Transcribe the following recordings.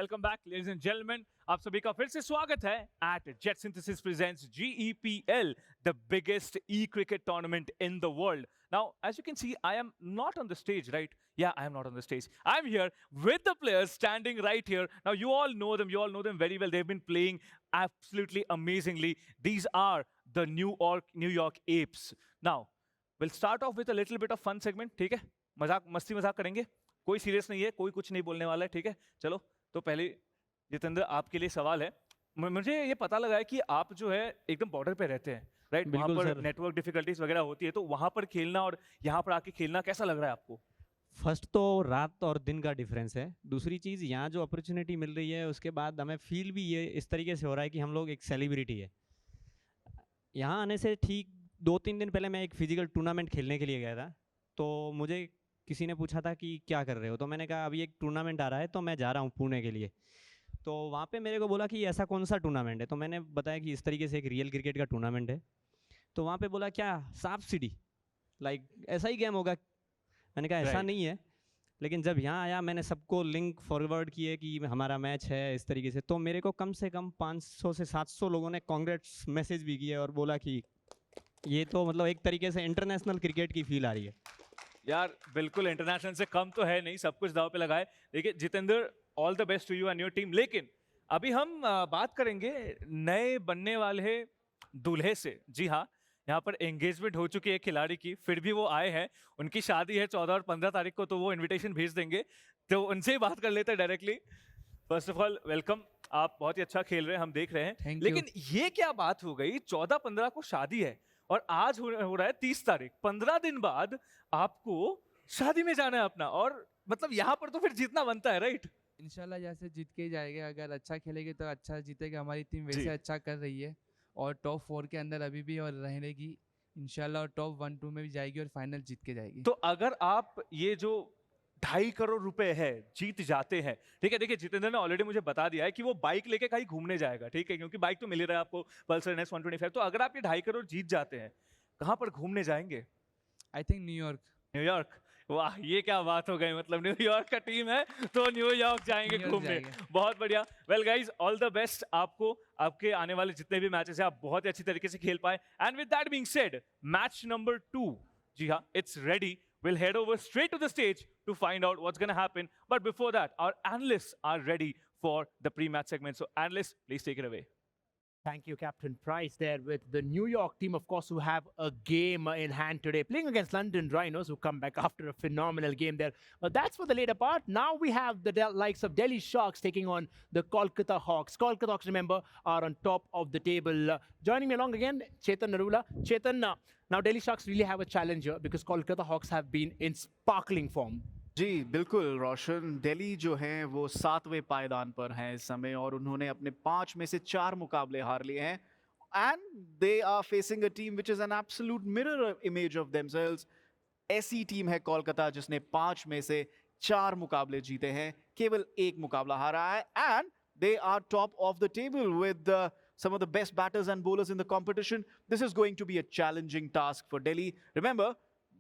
Welcome back ladies and gentleman, आप सभी का फिर से स्वागत है at Jet Synthesys presents GEPL, the biggest e-cricket tournament in the world. Now, as you can see, I am not on the stage, right? Yeah, I am not on the stage. I'm here with the players standing right here. Now, you all know them. You all know them very well. They've been playing absolutely amazingly. These are the New York Apes. Now, we'll start off with a little bit of fun segment. ठीक है? मस्ती मजाक करेंगे. कोई serious नहीं है, कोई कुछ नहीं बोलने वाला है, ठीक है? चलो, तो पहले जितेंद्र आपके लिए सवाल है. मुझे ये पता लगा है कि आप जो है एकदम बॉर्डर पे रहते हैं, राइट? वहाँ पर नेटवर्क डिफिकल्टीज वगैरह होती है, तो वहाँ पर खेलना और यहाँ पर आके खेलना कैसा लग रहा है आपको? फर्स्ट तो रात और दिन का डिफरेंस है. दूसरी चीज़, यहाँ जो अपॉर्चुनिटी मिल रही है उसके बाद हमें फील भी ये इस तरीके से हो रहा है कि हम लोग एक सेलिब्रिटी है. यहाँ आने से ठीक 2-3 दिन पहले मैं एक फिजिकल टूर्नामेंट खेलने के लिए गया था. तो मुझे किसी ने पूछा था कि क्या कर रहे हो, तो मैंने कहा अभी एक टूर्नामेंट आ रहा है तो मैं जा रहा हूँ पुणे के लिए. तो वहाँ पे मेरे को बोला कि ऐसा कौन सा टूर्नामेंट है, तो मैंने बताया कि इस तरीके से एक रियल क्रिकेट का टूर्नामेंट है. तो वहाँ पे बोला क्या सांप सीढ़ी, लाइक ऐसा ही गेम होगा. मैंने कहा ऐसा नहीं है. लेकिन जब यहाँ आया मैंने सबको लिंक फॉरवर्ड किए कि हमारा मैच है इस तरीके से, तो मेरे को कम से कम 500 से 700 लोगों ने कांग्रेट्स मैसेज भी किए और बोला कि ये तो मतलब एक तरीके से इंटरनेशनल क्रिकेट की फील आ रही है. यार बिल्कुल इंटरनेशनल से कम तो है नहीं, सब कुछ दाव पे लगाए. देखिए Jitendra, all the best to you and your team. लेकिन अभी हम बात करेंगे नए बनने वाले दूल्हे से. जी हाँ, यहाँ पर एंगेजमेंट हो चुकी है खिलाड़ी की, फिर भी वो आए हैं. उनकी शादी है 14 और 15 तारीख को, तो वो इनविटेशन भेज देंगे, तो उनसे ही बात कर लेते हैं directly. First of all welcome. आप बहुत ही अच्छा खेल रहे हैं, हम देख रहे हैं. लेकिन ये क्या बात हो गई, 14-15 को शादी है और आज हो रहा है 30 तारीख. 15 दिन बाद आपको शादी में जाना है अपना, और मतलब यहाँ पर तो फिर जीतना बनता है, राइट? इंशाल्लाह जैसे जीत के ही जाएंगे. अगर अच्छा खेलेंगे तो अच्छा जीतेगा. हमारी टीम वैसे अच्छा कर रही है और टॉप 4 के अंदर अभी भी और रहेगी इंशाल्लाह, और टॉप 1-2 में भी जाएगी और फाइनल जीत के जाएगी. तो अगर आप ये जो 2.5 करोड़ रुपए है जीत जाते हैं, ठीक है? देखिए जितेंद्र ने ऑलरेडी मुझे बता दिया है कि वो बाइक लेके कहीं घूमने जाएगा, ठीक है? क्योंकि बाइक तो मिल ही रहा है आपको, पल्सर NS 125. तो अगर आप ये 2.5 करोड़ जीत जाते हैं, कहाँ पर घूमने जाएंगे? I think New York. न्यूयॉर्क. वाह, ये क्या बात हो गई. मतलब न्यूयॉर्क का टीम है तो न्यूयॉर्क जाएंगे घूमने. बहुत बढ़िया. Well guys, all the best आपको. आपके आने वाले जितने भी मैचेस हैं आप बहुत ही अच्छी तरीके से खेल पाए. And with that being said, match number 2, जी हाँ, it's ready. We'll head over straight to the stage to find out what's going to happen. But before that, our analysts are ready for the pre-match segment. So analysts, please take it away. Thank you, Captain Price, there with the New York team, of course, who have a game in hand today, playing against London Rhinos, who come back after a phenomenal game there. But that's for the later part. Now we have the likes of Delhi Sharks taking on the Kolkata Hawks. Kolkata Hawks, remember, are on top of the table. Joining me along again, Chetan Narula. Chetan, now Delhi Sharks really have a challenger because Kolkata Hawks have been in sparkling form. जी बिल्कुल रोशन. दिल्ली जो हैं वो 7वें पायदान पर हैं इस समय, और उन्होंने अपने 5 में से 4 मुकाबले हार लिए हैं. And they are facing a team which is an absolute mirror image of themselves. ऐसी टीम है कोलकाता जिसने 5 में से 4 मुकाबले जीते हैं, केवल 1 मुकाबला हारा है. And they are top of the table with some of the best batters and bowlers in the competition. This is going to be a challenging task for Delhi. Remember,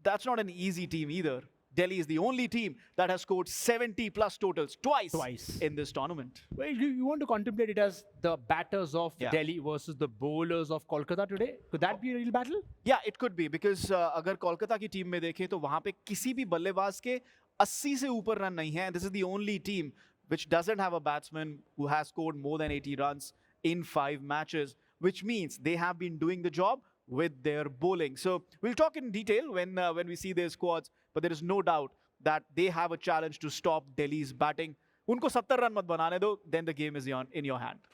that's not an easy team either. Delhi is the only team that has scored 70 plus totals twice in this tournament. Well, you want to contemplate it as the batters of Delhi versus the bowlers of Kolkata today? Could that be a real battle? Yeah, it could be, because अगर कोलकाता की team में देखें तो वहां पे किसी भी बल्लेबाज के 80 से ऊपर रन नहीं है. This is the only team which doesn't have a batsman who has scored more than 80 runs in 5 matches, which means they have been doing the job with their bowling. So we'll talk in detail when we see their squads, but there is no doubt that they have a challenge to stop Delhi's batting. Unko 70 run mat banane do, then the game is in your hand.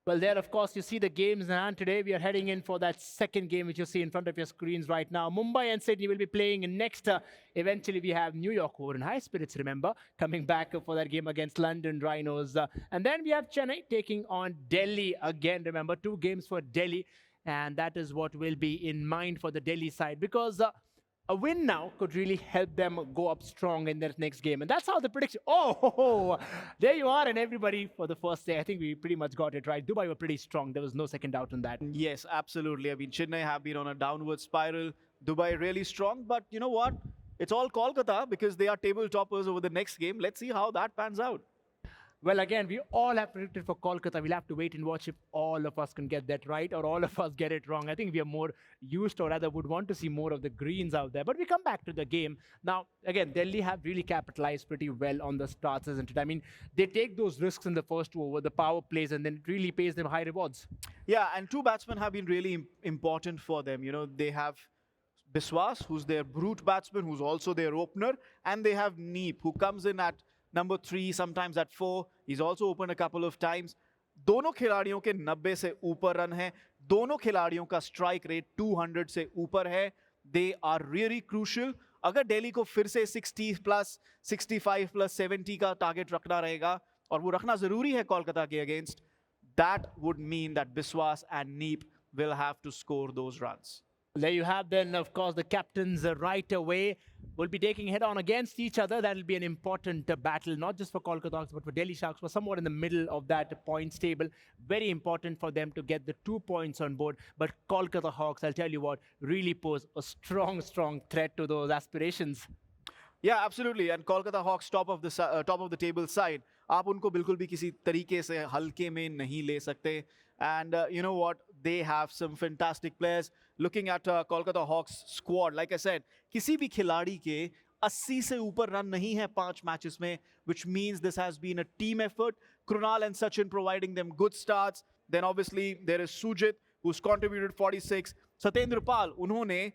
Well, there, of course, you see the games in hand today. We are heading in for that second game, which you see in front of your screens right now. Mumbai and Sydney will be playing next. Eventually, we have New York, who are in high spirits, remember, coming back for that game against London Rhinos. And then we have Chennai taking on Delhi again. Remember, 2 games for Delhi. And that is what will be in mind for the Delhi side, because a win now could really help them go up strong in their next game. And that's how the prediction. Oh, there you are. And everybody, for the first day, I think we pretty much got it right. Dubai were pretty strong. There was no second doubt on that. Yes, absolutely. I mean, Chennai have been on a downward spiral. Dubai really strong. But you know what? It's all Kolkata, because they are table toppers over the next game. Let's see how that pans out. Well, again, we all have predicted for Kolkata. We'll have to wait and watch if all of us can get that right or all of us get it wrong. I think we are more used, or rather would want to see more of the greens out there. But we come back to the game. Now, again, Delhi have really capitalized pretty well on the starts, isn't it? I mean, they take those risks in the first over, the power plays, and then it really pays them high rewards. Yeah, and two batsmen have been really important for them. You know, they have Biswas, who's their brute batsman, who's also their opener, and they have Neep, who comes in at number 3, sometimes at 4. He's also opened a couple of times. दोनों खिलाड़ियों के 90 से ऊपर run है, दोनों खिलाड़ियों का strike rate 200 से ऊपर है. They are really crucial. अगर दिल्ली को फिर से 60 प्लस 65 प्लस 70 का टारगेट रखना रहेगा, और वो रखना जरूरी है कोलकाता के against, that would mean that Biswas and Neep will have to score those runs. There you have then, of course, the captains right away will be taking head on against each other. That will be an important battle, not just for Kolkata Hawks, but for Delhi Sharks, for somewhat in the middle of that points table. Very important for them to get the 2 points on board. But Kolkata Hawks, I'll tell you what, really pose a strong, strong threat to those aspirations. Yeah, absolutely. And Kolkata Hawks top of the table side, आप उनको बिल्कुल भी किसी तरीके से हल्के में नहीं ले सकते. And you know what? They have some fantastic players. Looking at Kolkata Hawks squad, like I said, किसी भी खिलाड़ी के 80 से ऊपर रन नहीं है 5 मैचेस में, which means this has been a team effort. Krunal and Sachin providing them good starts. Then obviously there is Sujit, who's contributed 46. Satyendra Pal, उन्होंने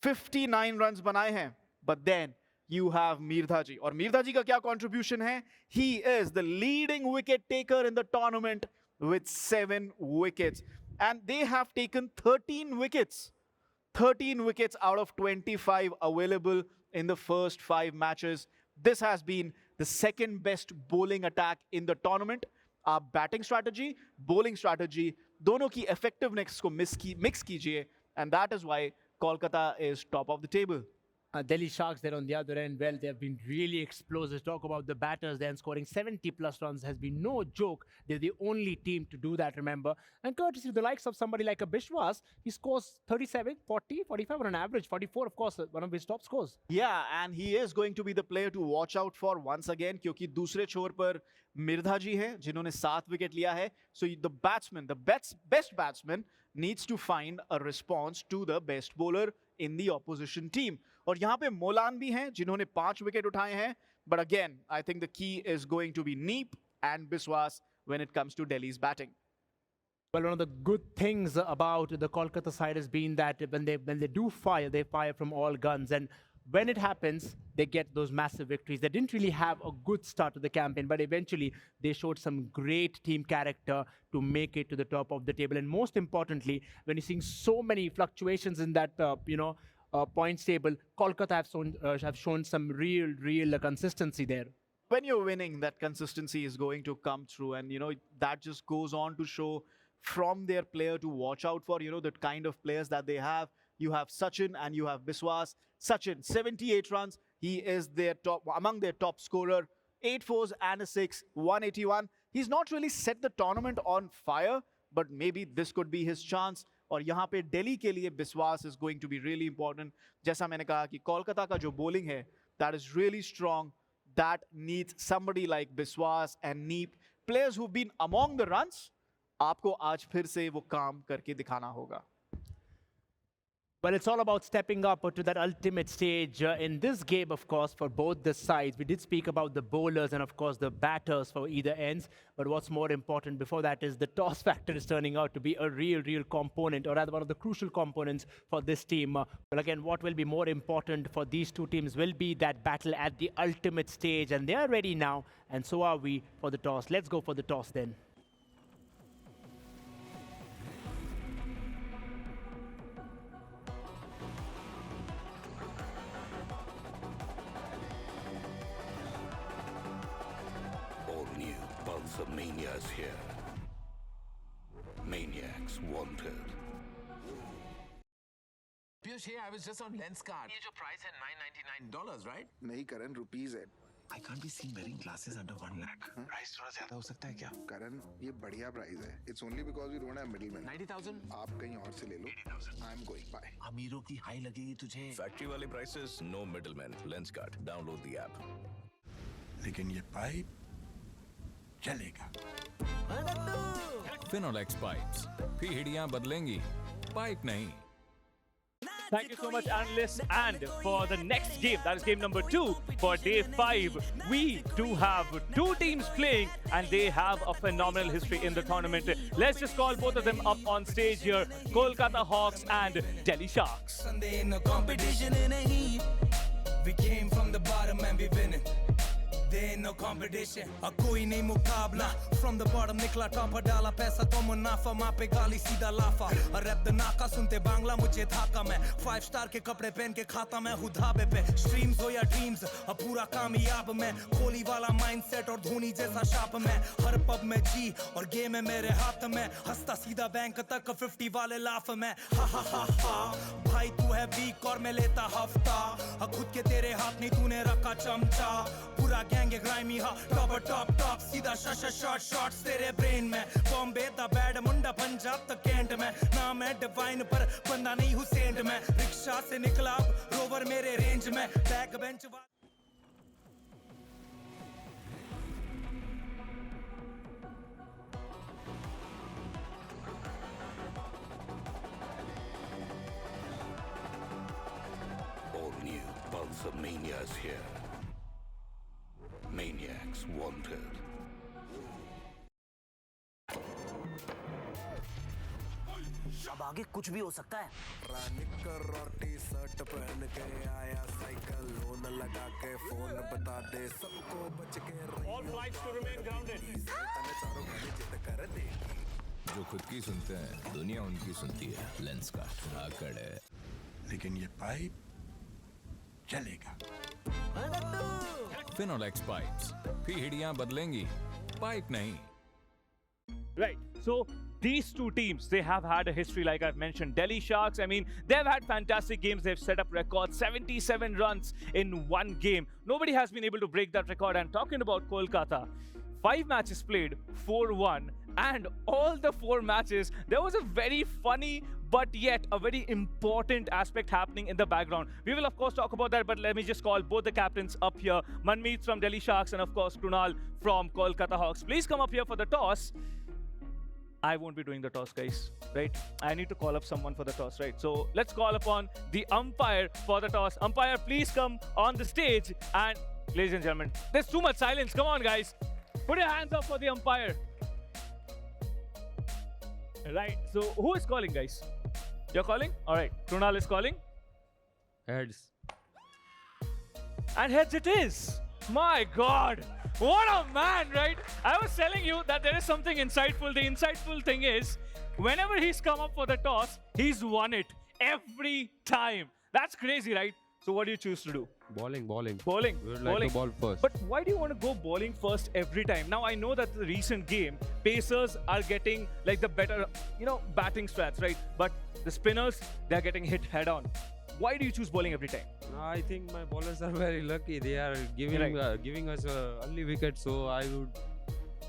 59 runs बनाए हैं. But then you have Mirdhaji. और मिर्धाजी का क्या contribution है? He is the leading wicket taker in the tournament with 7 wickets. And they have taken 13 wickets. 13 wickets out of 25 available in the first 5 matches. This has been the second best bowling attack in the tournament. Our batting strategy, bowling strategy, दोनों की effectiveness को mix कीजिए. And that is why Kolkata is top of the table. Delhi Sharks there on the other end, well, they have been really explosive. Talk about the batters then scoring 70 plus runs has been no joke. They're the only team to do that, remember. And courtesy of the likes of somebody like a Biswas, he scores 37, 40, 45 on an average. 44, of course, one of his top scores. Yeah, and he is going to be the player to watch out for once again, क्योंकि दूसरे छोर पर मिर्धा जी हैं जिन्होंने 7 wicket लिया है. So the batsman, the best batsman needs to find a response to the best bowler in the opposition team. और यहाँ पे मोलान भी हैं जिन्होंने 5 विकेट उठाए हैं. But again, I think the key is going to be Neep and Biswas when it comes to Delhi's batting. Well, one of the good things about the Kolkata side has been that when they do fire, they fire from all guns. And when it happens, they get those massive victories. They didn't really have a good start to the campaign, but eventually they showed some great team character to make it to the top of the table. And most importantly, when you're seeing so many fluctuations in that, points table, Kolkata have shown some real consistency there. When you're winning, that consistency is going to come through, and that just goes on to show from their player to watch out for, the kind of players that they have. You have Sachin and you have Biswas. Sachin, 78 runs. He is among their top scorer. 8 fours and a 6, 181. He's not really set the tournament on fire, but maybe this could be his chance. और यहाँ पे दिल्ली के लिए बिस्वास is going to be really important. जैसा मैंने कहा कि कोलकाता का जो bowling है, that is really strong. That needs somebody like Biswas and Neep, players who've been among the runs. आपको आज फिर से वो काम करके दिखाना होगा. Well, it's all about stepping up to that ultimate stage in this game, of course, for both the sides. We did speak about the bowlers and, of course, the batters for either ends. But what's more important before that is the toss factor is turning out to be a real component, or rather one of the crucial components for this team. But again, what will be more important for these two teams will be that battle at the ultimate stage. And they are ready now, and so are we for the toss. Let's go for the toss then. Pulsar Mania is here. Maniacs wanted. Piyush, hey, I was just on Lenskart. ये जो price है $999, right? नहीं करण, rupees है. I can't be seen wearing glasses under 1 lakh. Price थोड़ा ज़्यादा हो सकता है क्या? करण, ये बढ़िया प्राइस है. It's only because we don't have middlemen. 90,000? आप कहीं और से ले लो. 80,000. I'm going. Bye. अमीरों की हाई लगेगी तुझे. Factory wale prices, no middlemen. Lenskart. Download the app. लेकिन ये पाइप चलेगा. फिनोलेक्स पाइप्स पीढ़ियां बदलेंगी, पाइप नहीं. Thank you so much, analysts. And for the next game, that is game number 2 for day 5, we do have 2 teams playing and they have a phenomenal history in the tournament. Let's just call both of them up on stage here. Kolkata Hawks and Delhi Sharks. We came from the bottom and we winning. There ain't no competition. कोई नहीं मुकाबला. From the bottom निकला topper डाला पैसा तो मुनाफा माँ पे गाली सीधा लाफा. और रैप द नाका सुनते बांग्ला मुझे धाका मैं. 5 स्टार के कपड़े पहन के खाता मैं हूँ धाबे पे. Streams हो या dreams अब पूरा कामयाब मैं. कोहली वाला mindset और धोनी जैसा शाप मैं. हर पब में जी और गेम है मेरे हाथ में. हंसता सीधा बैंक तक 50 वाले लाफ में. हा हा हा हा. भाई तू है वीक और मैं लेता हफ्ता. खुद के तेरे हाथ नहीं तूने रखा चमचा. पूरा गैंग ग्राइमी हा टॉप सीधा शॉट्स तेरे ब्रेन में. बॉम्बे दा बैड मुंडा पंजाब तक कैंट में. नाम है डिवाइन पर बंदा नहीं हुसैन में. रिक्शा से निकला रोवर मेरे रेंज में. Back bench All new Pulsar Mania's here. Maniacs wanted. अब आगे कुछ भी हो सकता है. निकर और टी-शर्ट पहन के आया साइकिल लोन लगा के फोन बता दे सबको बच के All flights to remain grounded. चारों घड़ी जिद कर देगी. जो खुद की सुनते हैं दुनिया उनकी सुनती है. लेंस का आकड़ है. लेकिन ये पाइप चलेगा. फिनोलेक्स पाइप्स पीढ़ियां बदलेंगी, पाइप नहीं. Right. So these 2 teams, they have had a history, like I've mentioned. Delhi Sharks, I mean, they've had fantastic games. They've set up records, 77 runs in one game. Nobody has been able to break that record. And talking about Kolkata, 5 matches played, 4-1. And all the 4 matches, there was a very funny but yet a very important aspect happening in the background. We will of course talk about that, but let me just call both the captains up here. Manmeet from Delhi Sharks and of course Krunal from Kolkata Hawks. Please come up here for the toss. I won't be doing the toss, guys, right? I need to call up someone for the toss, right? So let's call upon the umpire for the toss. Umpire, please come on the stage. And ladies and gentlemen, there's too much silence. Come on, guys. Put your hands up for the umpire. Right, so who is calling, guys? You're calling? All right, Krunal is calling. Heads. And heads it is. My God, what a man, right? I was telling you that there is something insightful. The insightful thing is, whenever he's come up for the toss, he's won it every time. That's crazy, right? So what do you choose to do? Bowling. Bowling. We would like to ball first. But why do you want to go bowling first every time? Now, I know that the recent game, Pacers are getting like the better, batting strats, right? But the spinners, they're getting hit head on. Why do you choose bowling every time? I think my bowlers are very lucky. They are giving giving us early wicket, so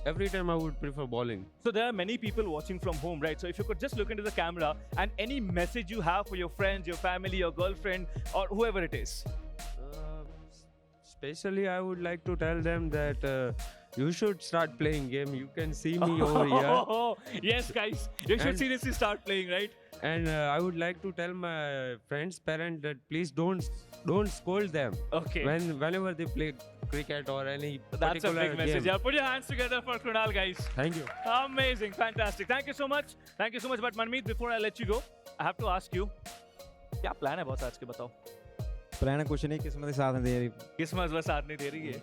every time I would prefer bowling. So there are many people watching from home, right? So if you could just look into the camera and any message you have for your friends, your family, your girlfriend, or whoever it is. Especially, I would like to tell them that you should start playing game. You can see me over here. Yes, guys, you should seriously start playing, right? And I would like to tell my friends' parents that please don't scold them. Okay. Whenever they play cricket or any That's a particular big message. game. Yeah, put your hands together for Krunal, guys. Thank you. Amazing, fantastic. Thank you so much. Thank you so much. But Manmeet, before I let you go, I have to ask you, क्या plan है boss आज के बताओ? Plan कुछ नहीं, किस्मत साथ नहीं दे रही. किस्मत बस साथ नहीं दे रही है.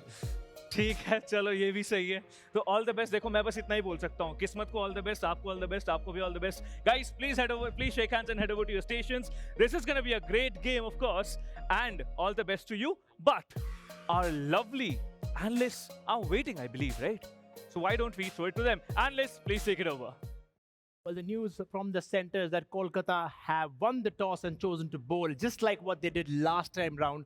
ठीक है, चलो ये भी सही है. तो ऑल द बेस्ट. देखो मैं बस इतना ही बोल सकता हूँ. किस्मत को ऑल द बेस्ट, आपको ऑल द बेस्ट, आपको भी all the best. Guys, please head over, please shake hands and head over to your stations. This is going to be a great game, of course, and all the best to you. But our lovely analysts are waiting, I believe, right? So why don't we throw it to them? Analysts, please take it over. Well, the news from the center is that Kolkata have won the toss and chosen to bowl, just like what they did last time round.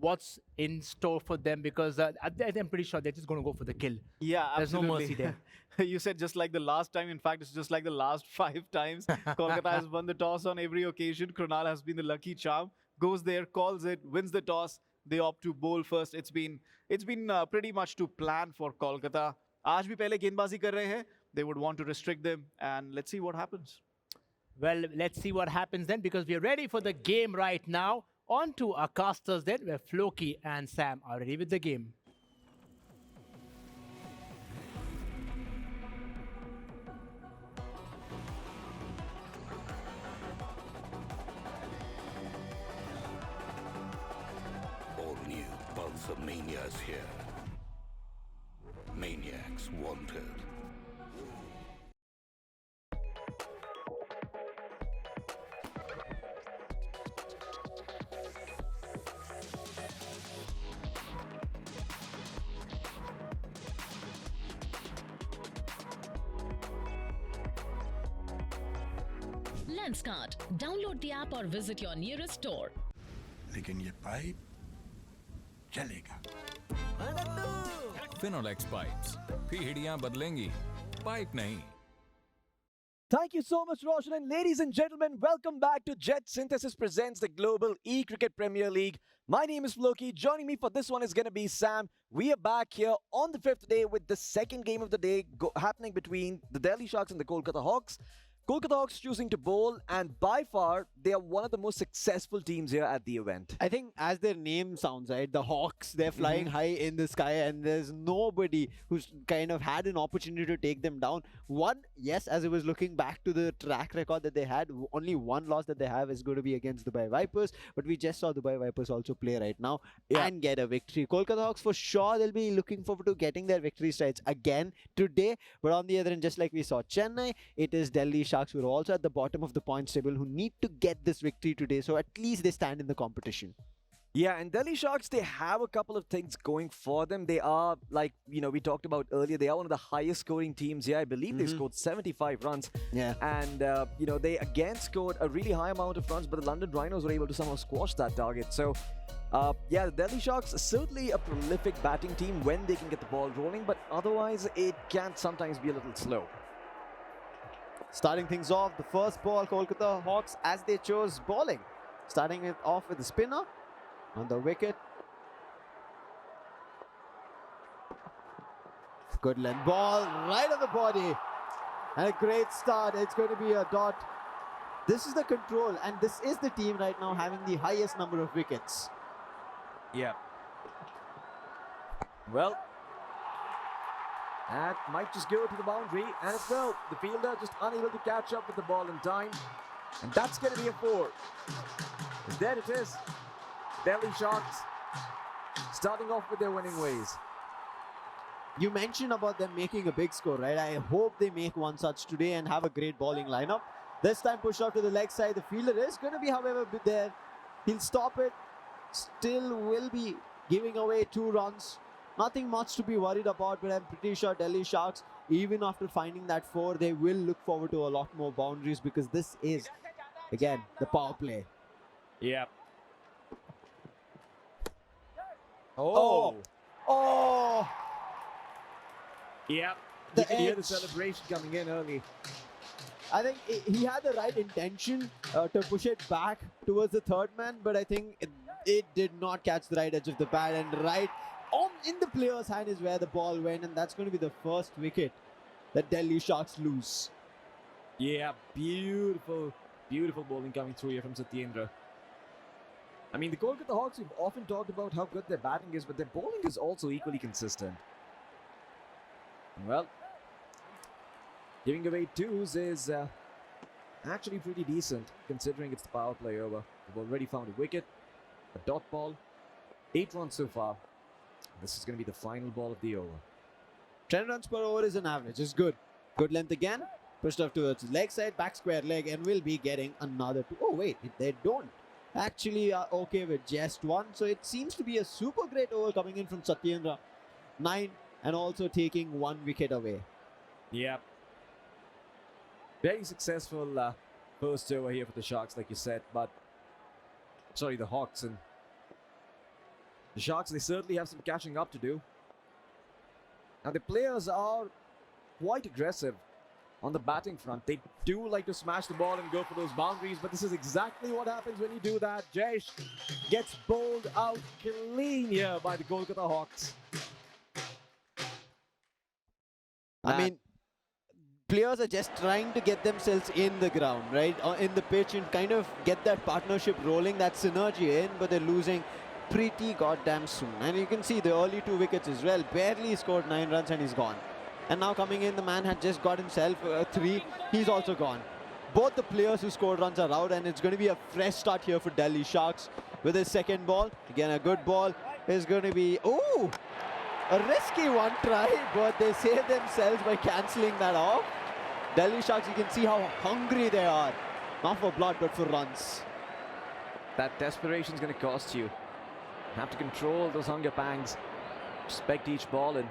What's in store for them? Because I'm pretty sure they're just going to go for the kill. Yeah, There's no absolutely. mercy there. You said just like the last time. In fact, it's just like the last 5 times. Kolkata has won the toss on every occasion. Krunal has been the lucky charm. Goes there, calls it, wins the toss. They opt to bowl first. It's been pretty much to plan for Kolkata. आज भी पहले गेंदबाजी कर रहे हैं. They would want to restrict them, and let's see what happens. Well, let's see what happens then, because we are ready for the game right now. On to our casters then, where Floki and Sam are ready with the game. All new Pulsar Mania's here. Maniacs wanted. Lenskart. Download the app or visit your nearest store. लेकिन ये pipe चलेगा. Finolex pipes. पीढ़ियां बदलेंगी, pipe नहीं. Thank you so much, Roshan. And ladies and gentlemen, welcome back to Jet Synthesis Presents the Global E-Cricket Premier League. My name is Floki. Joining me for this one is going to be Sam. We are back here on the 5th day with the second game of the day happening between the Delhi Sharks and the Kolkata Hawks. Kolkata Hawks choosing to bowl, and by far, they are one of the most successful teams here at the event. I think as their name sounds, right, the Hawks, they're flying high in the sky and there's nobody who's kind of had an opportunity to take them down. One, yes, as I was looking back to the track record that they had, only one loss that they have is going to be against Dubai Vipers, but we just saw Dubai Vipers also play right now and get a victory. Kolkata Hawks, for sure, they'll be looking forward to getting their victory strides again today, but on the other end, just like we saw Chennai, it is Delhi Sharks who are also at the bottom of the points table who need to get this victory today, so at least they stand in the competition. Yeah, and Delhi Sharks, they have a couple of things going for them. They are, like, you know, we talked about earlier, they are one of the highest scoring teams here. I believe they scored 75 runs. Yeah. And, you know, they again scored a really high amount of runs, but the London Rhinos were able to somehow squash that target. So, yeah, the Delhi Sharks are certainly a prolific batting team when they can get the ball rolling, but otherwise it can sometimes be a little slow. Starting things off, the first ball, Kolkata Hawks, as they chose bowling. Starting it off with the spinner on the wicket. Good length ball, right on the body. And a great start. It's going to be a dot. This is the control, and this is the team right now having the highest number of wickets. Yeah. Well, that might just go to the boundary, and it will. The fielder just unable to catch up with the ball in time, and that's going to be a 4. And there it is. Delhi Sharks starting off with their winning ways. You mentioned about them making a big score, right? I hope they make one such today and have a great bowling lineup. This time push out to the leg side. The fielder is going to be, however, there. He'll stop it. Still will be giving away 2 runs. Nothing much to be worried about, but I'm pretty sure Delhi Sharks, even after finding that 4, they will look forward to a lot more boundaries, because this is, again, the power play. Yeah. Oh. Oh. Yeah. The You can hear the edge. celebration coming in early. I think he had the right intention to push it back towards the third man, but I think it did not catch the right edge of the bat, and right in the player's hand is where the ball went, and that's going to be the first wicket that Delhi Sharks lose. Yeah, beautiful, beautiful bowling coming through here from Satyendra. I mean, the Kolkata Hawks, we've often talked about how good their batting is, but their bowling is also equally consistent. Well, giving away 2s is actually pretty decent, considering it's the power play over. We've already found a wicket, a dot ball, 8 runs so far. This is going to be the final ball of the over. 10 runs per over is an average. It's good. Good length again. Pushed off towards the leg side, back square leg, and we'll be getting another 2. Oh, wait, they don't. Actually are okay with just 1. So it seems to be a super great over coming in from Satyendra. 9, and also taking 1 wicket away. Yeah. Very successful first over here for the Sharks, like you said, but sorry, the Hawks. And the Sharks, they certainly have some catching up to do. Now, the players are quite aggressive on the batting front. They do like to smash the ball and go for those boundaries, but this is exactly what happens when you do that. Jayesh gets bowled out clean here by the Kolkata Hawks. I mean, players are just trying to get themselves in the ground, right? In the pitch and kind of get that partnership rolling, that synergy in, but they're losing pretty goddamn soon. And you can see the early 2 wickets as well. Barely scored 9 runs and he's gone. And now coming in, the man had just got himself 3. He's also gone. Both the players who scored runs are out, and it's going to be a fresh start here for Delhi Sharks with his second ball. Again, a good ball is going to be... Ooh! A risky one try, but they saved themselves by cancelling that off. Delhi Sharks, you can see how hungry they are. Not for blood, but for runs. That desperation is going to cost you. You have to control those hunger pangs. Respect each ball, and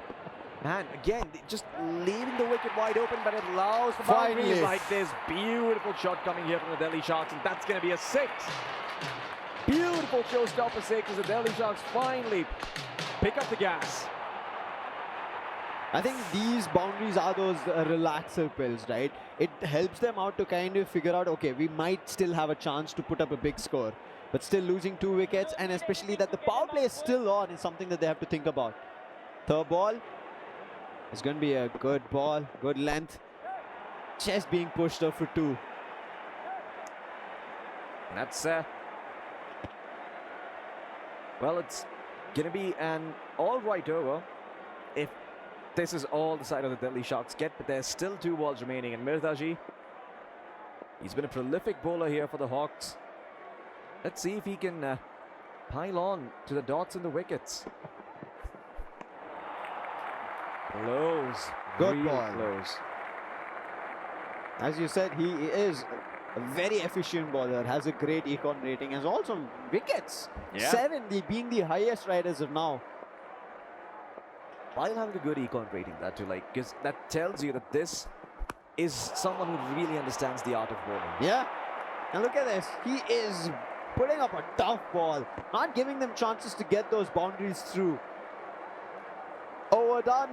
man, again, just leaving the wicket wide open, but it allows for boundaries like this. Beautiful shot coming here from the Delhi Sharks, and that's going to be a 6. Beautiful showstopper 6 as the Delhi Sharks finally pick up the gas. I think these boundaries are those relaxer pills, right? It helps them out to kind of figure out, okay, we might still have a chance to put up a big score, but still losing 2 wickets, and especially that the power play is still on is something that they have to think about. Third ball is going to be a good ball, good length. Just being pushed up for 2. That's well, it's going to be an all-right over if this is all the side of the Delhi Sharks get, but there's still 2 balls remaining, and Mirzaji, he's been a prolific bowler here for the Hawks. Let's see if he can pile on to the dots and the wickets. Close. Good real ball. Close. As you said, he is a very efficient bowler, has a great econ rating, has also wickets. Yeah. 7 being the highest right as of now. While having a good econ rating, that too, like, because that tells you that this is someone who really understands the art of bowling. Yeah, and look at this. He is putting up a tough ball, not giving them chances to get those boundaries through. Overdone.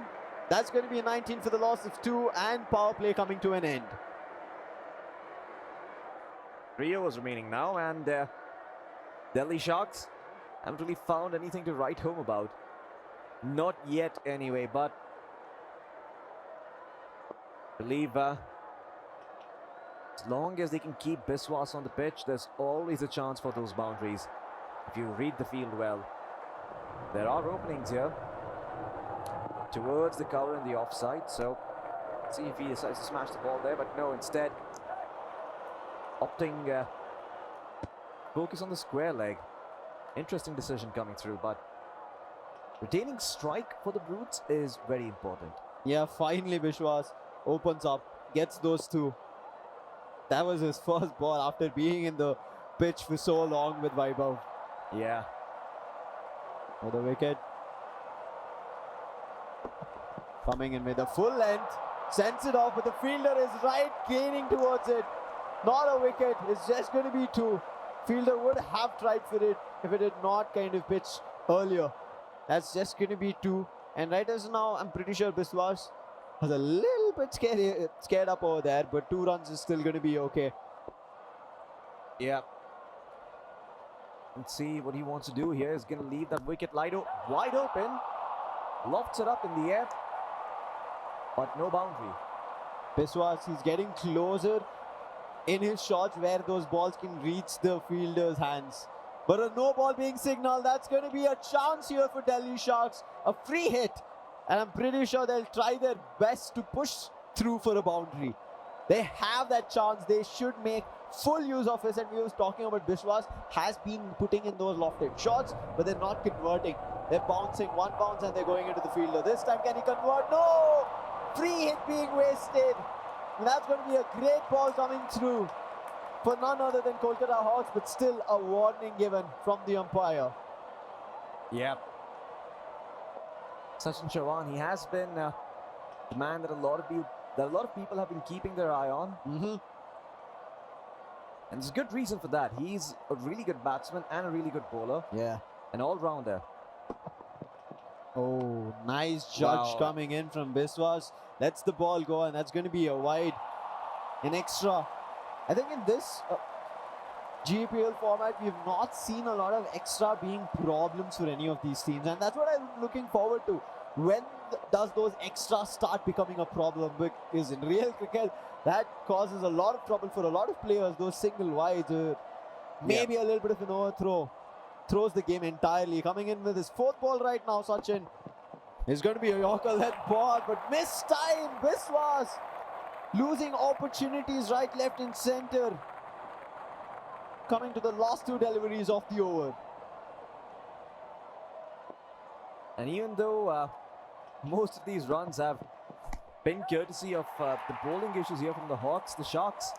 That's going to be a 19 for the loss of 2, and power play coming to an end. 3 overs remaining now, and Delhi Sharks haven't really found anything to write home about. Not yet, anyway, but I believe as long as they can keep Biswas on the pitch, there's always a chance for those boundaries. If you read the field well, there are openings here towards the cover and the offside, so let's see if he decides to smash the ball there, but no, instead opting focus on the square leg. Interesting decision coming through, but retaining strike for the Brutes is very important. Yeah, finally Biswas opens up, gets those 2. That was his first ball after being in the pitch for so long with Vaibhav. Yeah. For the wicket. Coming in with a full length, sends it off, but the fielder is right, gaining towards it. Not a wicket, it's just going to be 2. Fielder would have tried for it if it had not kind of pitched earlier. That's just going to be 2. And right as now, I'm pretty sure Biswas was a little bit scared up over there, but 2 runs is still going to be okay. Yeah. Let's see what he wants to do here. He's going to leave that wicket wide open. Lofts it up in the air, but no boundary. Biswas, he's getting closer in his shots where those balls can reach the fielder's hands. But a no ball being signaled, that's going to be a chance here for Delhi Sharks. A free hit. And I'm pretty sure they'll try their best to push through for a boundary. They have that chance. They should make full use of it. And we was talking about Biswas has been putting in those lofted shots, but they're not converting. They're bouncing, 1 bounce, and they're going into the fielder. This time, can he convert? No! Free hit being wasted. And that's going to be a great ball coming through for none other than Kolkata Hawks, but still a warning given from the umpire. Yeah. Sachin Chauhan, he has been the man that a lot of people have been keeping their eye on. Mm-hmm. And there's a good reason for that. He's a really good batsman and a really good bowler. Yeah. An all-rounder. Oh, nice judge Wow. coming in from Biswas. Lets the ball go, and that's going to be a wide. An extra. I think in this GPL format, we've not seen a lot of extra being problems for any of these teams. And that's what I'm looking forward to. when does those extras start becoming a problem? Because in real cricket, that causes a lot of trouble for a lot of players. Those single wides, maybe a little bit of an overthrow, throws the game entirely. Coming in with his fourth ball right now, Sachin. It's going to be a Yorker-led ball, but missed time. Biswas losing opportunities right, left and centre. Coming to the last two deliveries of the over. And even though most of these runs have been courtesy of the bowling issues here from the Hawks, the Sharks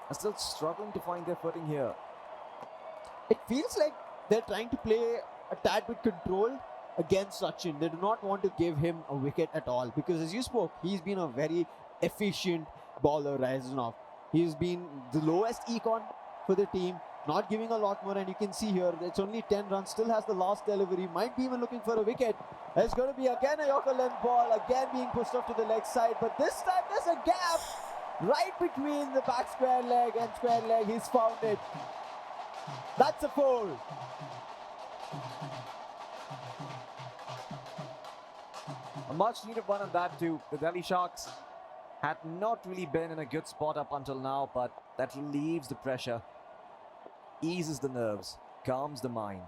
are still struggling to find their footing here. It feels like they're trying to play a tad bit controlled against Sachin. They do not want to give him a wicket at all, because as you spoke, he's been a very efficient bowler as of now. He's been the lowest econ for the team, not giving a lot more, and you can see here it's only 10 runs, still has the last delivery, might be even looking for a wicket. It's going to be again a Yorker length ball, again being pushed off to the leg side, but this time there's a gap right between the back square leg and square leg. He's found it. That's a 4. A much needed one on that too. The Delhi Sharks had not really been in a good spot up until now, but that relieves the pressure, eases the nerves, calms the mind.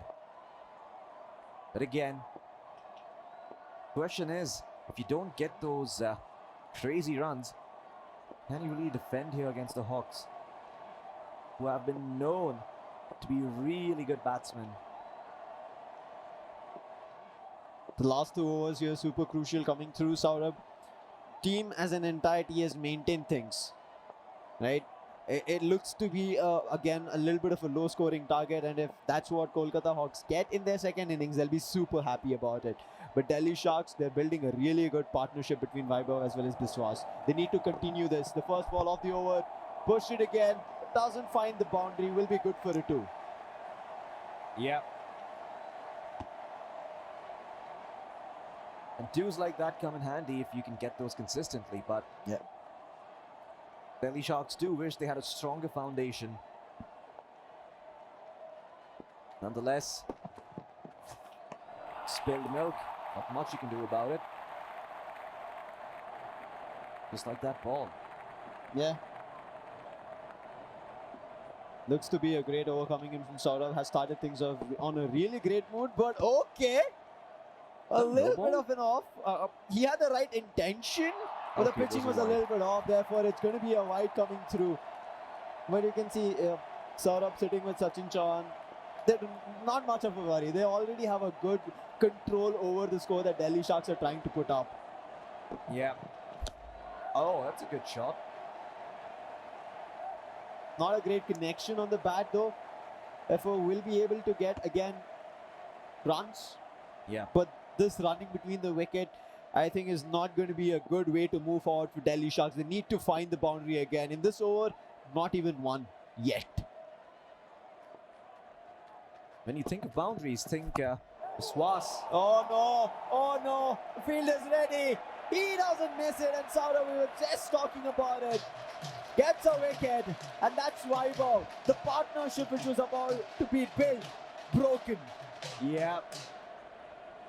But again, question is, if you don't get those crazy runs, can you really defend here against the Hawks, who have been known to be really good batsmen? The last 2 overs here super crucial coming through, Saurabh. Team as an entirety has maintained things, right? It looks to be again a little bit of a low scoring target, and if that's what Kolkata Hawks get in their second innings, they'll be super happy about it. But Delhi Sharks, they're building a really good partnership between Vaibhav as well as Biswas. They need to continue this. The first ball of the over, push it again, doesn't find the boundary, will be good for a 2. Yeah. And 2s like that come in handy if you can get those consistently, but yeah, Delhi Sharks do wish they had a stronger foundation. Nonetheless, spilled milk, not much you can do about it. Just like that ball. Yeah. Looks to be a great over coming in from Saurav. Has started things off on a really great mood, but okay. A little bit of an off. He had the right intention, but the pitching was a little bit off. Therefore, it's going to be a wide coming through. But you can see Saurabh sitting with Sachin Chauhan. They're not much of a worry. They already have a good control over the score that Delhi Sharks are trying to put up. Yeah. Oh, that's a good shot. Not a great connection on the bat though. Therefore, will be able to get again runs. Yeah. But this running between the wicket, I think, is not going to be a good way to move forward for Delhi Sharks. They need to find the boundary again. In this over, not even one yet. When you think of boundaries, think Biswas. Oh no! Oh no! The field is ready. He doesn't miss it, and Saurabh, we were just talking about it, gets a wicket, and that's Vaibhav. The partnership which was about to be built, broken. Yeah.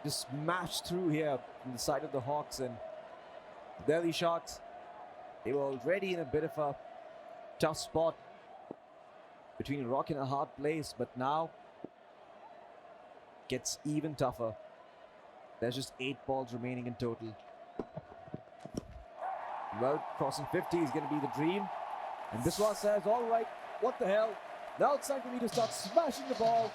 Just smashed through here from the side of the Hawks, and the Delhi Sharks, they were already in a bit of a tough spot between a rock and a hard place, but now gets even tougher. There's just 8 balls remaining in total. Well, crossing 50 is going to be the dream, and Biswas says, all right, what the hell, now it's time for me to start smashing the ball,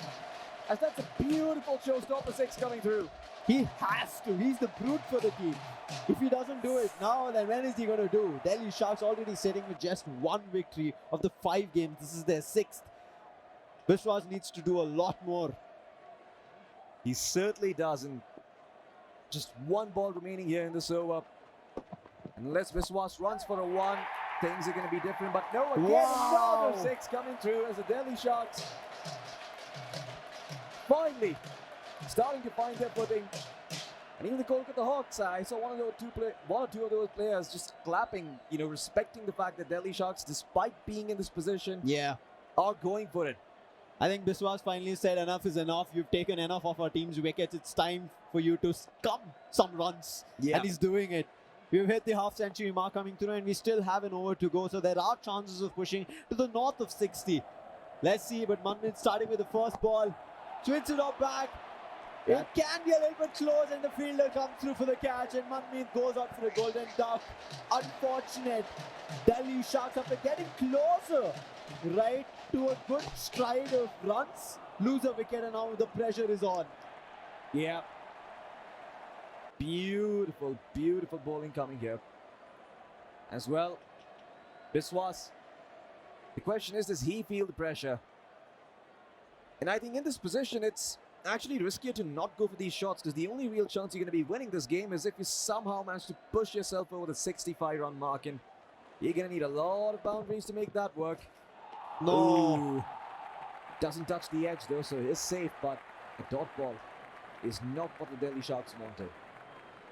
as that's a beautiful showstopper 6 coming through. He has to. He's the brute for the team. If he doesn't do it now, then when is he going to do? Delhi Sharks already sitting with just 1 victory of the 5 games. This is their 6th. Biswas needs to do a lot more. He certainly doesn't. Just 1 ball remaining here in this over. Unless Biswas runs for a 1, things are going to be different. But no, again, another 6 coming through as the Delhi Sharks finally starting to find their footing. And even the Kolkata Hawks, I saw one or two of those players just clapping, respecting the fact that Delhi Sharks, despite being in this position, yeah, are going for it. I think Biswas finally said enough is enough. You've taken enough of our team's wickets. It's time for you to come some runs. Yeah. And he's doing it. We've hit the half-century mark coming through and we still have an over to go. So there are chances of pushing to the north of 60. Let's see, but Manmeet starting with the first ball. Swings it off back. It can be a little bit close and the fielder comes through for the catch and Manmeet goes out for the golden duck. Unfortunate. Delhi Sharks, after getting closer, right, to a good stride of runs, lose a wicket and now the pressure is on. Yeah. Beautiful, beautiful bowling coming here. As well, Biswas. The question is, does he feel the pressure? And I think in this position, it's actually riskier to not go for these shots because the only real chance you're going to be winning this game is if you somehow manage to push yourself over the 65-run mark, and you're going to need a lot of boundaries to make that work. No. Ooh. Doesn't touch the edge though, so it is safe, but a dot ball is not what the Delhi Sharks wanted.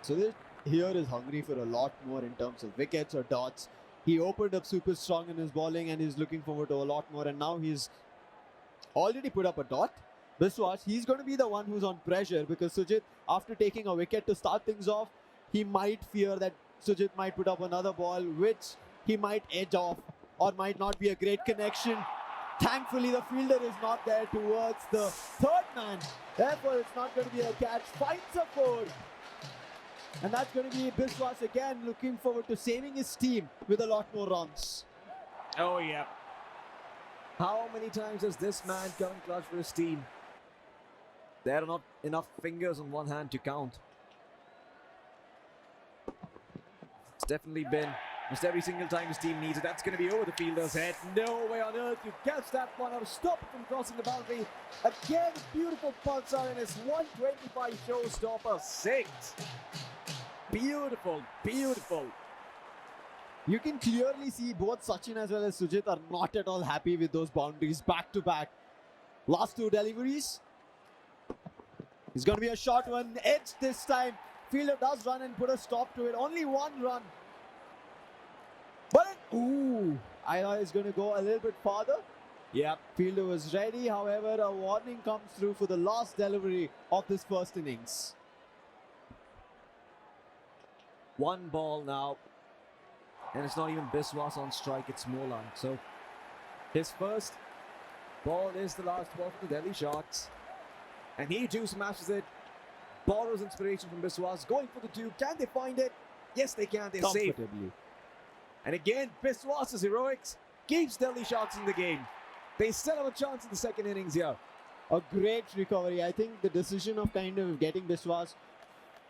So this here is hungry for a lot more in terms of wickets or dots. He opened up super strong in his bowling and he's looking forward to a lot more, and now he's already put up a dot. Biswas, he's going to be the one who's on pressure because Sujit, after taking a wicket to start things off, he might fear that Sujit might put up another ball which he might edge off or might not be a great connection. Thankfully, the fielder is not there towards the third man. Therefore, it's not going to be a catch. Finds a four. And that's going to be Biswas again looking forward to saving his team with a lot more runs. Oh, yeah. How many times has this man come clutch for his team? There are not enough fingers on one hand to count. It's definitely been almost every single time his team needs it. That's going to be over the fielder's head. No way on earth you catch that one or stop it from crossing the boundary. Again, beautiful pulsar in his 125 showstopper. 6. Beautiful, beautiful. You can clearly see both Sachin as well as Sujit are not at all happy with those boundaries back to back. Last two deliveries. It's going to be a short one. Edge this time. Fielder does run and put a stop to it. Only one run. But ooh, I thought it's going to go a little bit farther. Yeah. Fielder was ready. However, a warning comes through for the last delivery of this first innings. One ball now. And it's not even Biswas on strike, it's Molan. So his first ball is the last ball for the Delhi Sharks. And he too smashes it. Borrows inspiration from Biswas. Going for the 2. Can they find it? Yes, they can. They're safe. Comfortably. And again, Biswas' heroics keeps Delhi Sharks in the game. They still have a chance in the second innings here. A great recovery. I think the decision of kind of getting Biswas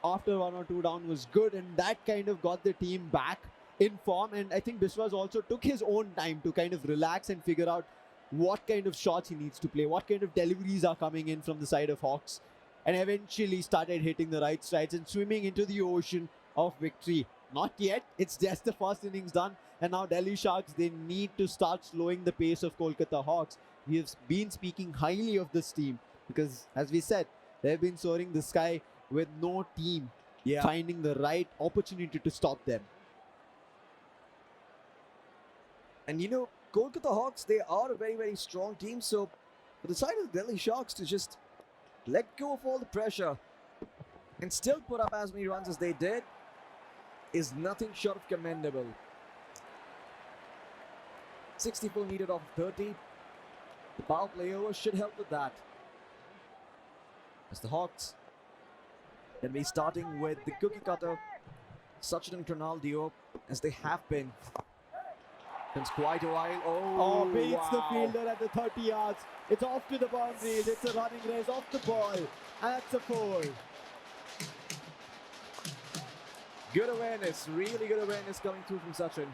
after 1 or 2 down was good, and that kind of got the team back in form. And I think Biswas also took his own time to kind of relax and figure out what kind of shots he needs to play, what kind of deliveries are coming in from the side of Hawks, and eventually started hitting the right strides and swimming into the ocean of victory. Not yet, it's just the first innings done, and now Delhi Sharks, they need to start slowing the pace of Kolkata Hawks. We have been speaking highly of this team because, as we said, they've been soaring the sky with no team finding the right opportunity to stop them. And you know, Kolkata Hawks, they are a very, very strong team. So for the side of the Delhi Sharks to just let go of all the pressure and still put up as many runs as they did is nothing short of commendable. 64 needed off 30. The power play over should help with that. As the Hawks then be starting with the cookie cutter, Sachin and Ronaldo, as they have been since quite a while. Oh, beats the fielder at the 30 yards. It's off to the boundaries. It's a running race off the ball. And that's a 4. Good awareness, really good awareness coming through from Sachin.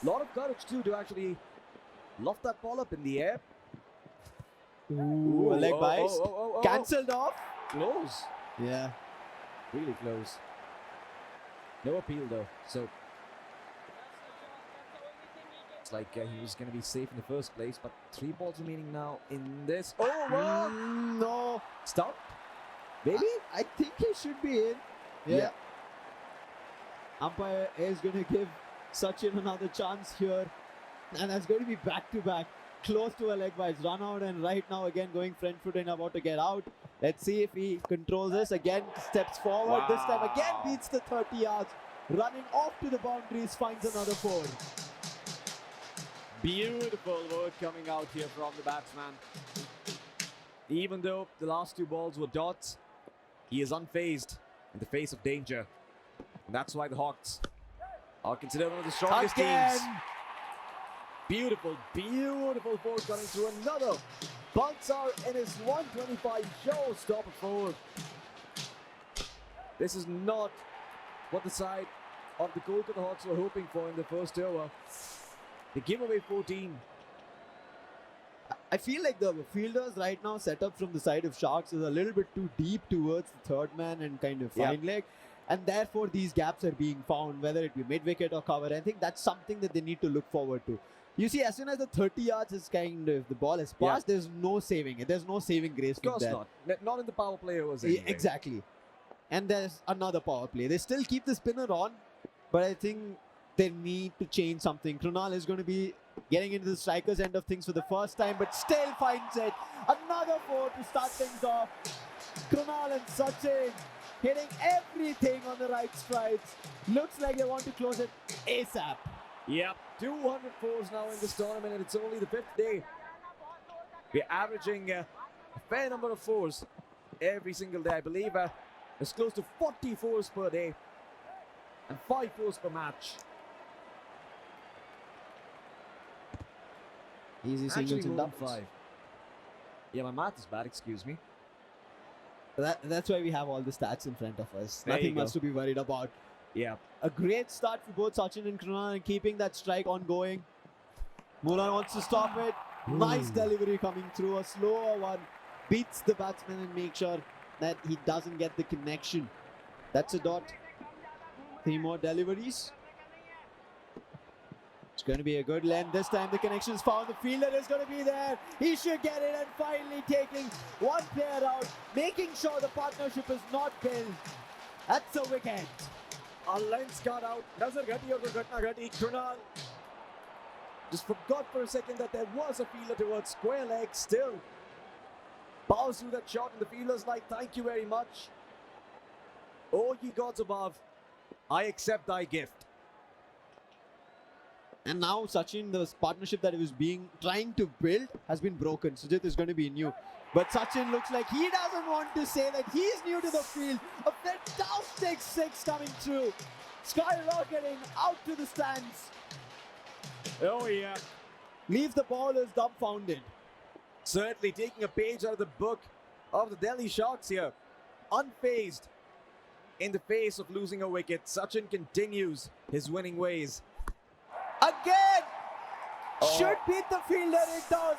Lot of courage too to actually loft that ball up in the air. Ooh, a leg bias. Cancelled off. Close. Yeah. Really close. No appeal though, so it's like he was going to be safe in the first place, but 3 balls remaining now in this. Oh, wow. No. Stop. Maybe? I think he should be in. Yeah. Umpire is going to give Sachin another chance here. And that's going to be back-to-back. close to a leg wise run out, and right now again going front foot and about to get out. Let's see if he controls this. Again steps forward. This time again beats the 30 yards. Running off to the boundaries, finds another 4. Beautiful work coming out here from the batsman. Even though the last 2 balls were dots, he is unfazed in the face of danger. And that's why the Hawks are considered one of the strongest teams. Beautiful, beautiful four coming through. Another Pulsar in his 125 showstopper 4. This is not what the side of the Kolkata Hawks were hoping for in the first over. They give away 14. I feel like the fielders right now set up from the side of Sharks is a little bit too deep towards the third man and kind of fine leg. And therefore these gaps are being found, whether it be mid-wicket or cover. I think that's something that they need to look forward to. You see, as soon as the 30 yards is kind of, the ball has passed, there's no saving it. There's no saving grace from there. Of course not. Not in the power play overs anyway. Exactly. And there's another power play. They still keep the spinner on, but I think they need to change something. Krunal is going to be getting into the striker's end of things for the first time, but still finds it. Another 4 to start things off. Krunal and Sachin hitting everything on the right strides. Looks like they want to close it ASAP. Yep, 200 fours now in this tournament, and it's only the 5th day. We're averaging a fair number of fours every single day. I believe it's close to 40 fours per day and 5 fours per match. Easy singles and doubles. 5. Yeah, my math is bad, excuse me. That's why we have all the stats in front of us. There Nothing much to be worried about. Yeah. A great start for both Sachin and Krunal and keeping that strike ongoing. Moolan wants to stop it. Nice delivery coming through. A slower one. Beats the batsman and makes sure that he doesn't get the connection. That's a dot. 3 more deliveries. It's going to be a good length. This time the connection is found. The fielder is going to be there. He should get it, and finally taking one player out, making sure the partnership is not built. That's a wicket. A lens got out. Nazar ghati aur ghatna ghati. Krunal just forgot for a second that there was a fielder towards square leg. Still bows through that shot, and the fielder's like, thank you very much. Oh, ye gods above, I accept thy gift. And now Sachin, the partnership that he was trying to build has been broken. Sujit is going to be new. But Sachin looks like he doesn't want to say that he's new to the field. A fantastic 6 coming through. Skyrocketing out to the stands. Oh yeah. Leaves the ballers dumbfounded. Certainly taking a page out of the book of the Delhi Sharks here. Unfazed in the face of losing a wicket. Sachin continues his winning ways. Again! Should beat the fielder, it does.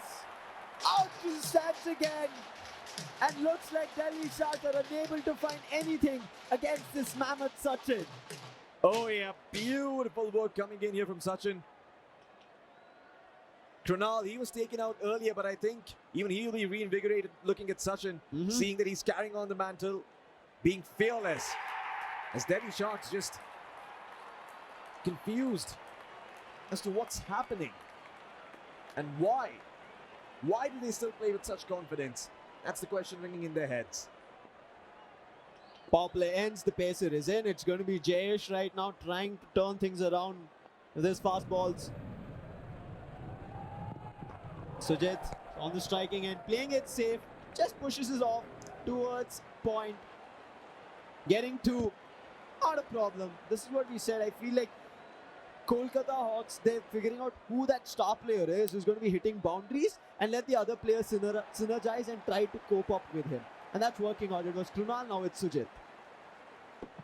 Out to the stands again. And looks like Delhi Sharks are unable to find anything against this mammoth Sachin. Oh yeah, beautiful work coming in here from Sachin. Krunal, he was taken out earlier, but I think even he'll be reinvigorated looking at Sachin, seeing that he's carrying on the mantle, being fearless. As Delhi Sharks just confused as to what's happening and why. Why do they still play with such confidence? That's the question ringing in their heads. Power play ends, the pacer is in. It's going to be Jayesh right now trying to turn things around with his fast balls. Sujit on the striking end, playing it safe, just pushes it off towards point. Getting 2, not a problem. This is what we said. I feel like Kolkata Hawks, they're figuring out who that star player is who's going to be hitting boundaries and let the other players synergize and try to cope up with him. And that's working out. It was Krunal, now it's Sujit.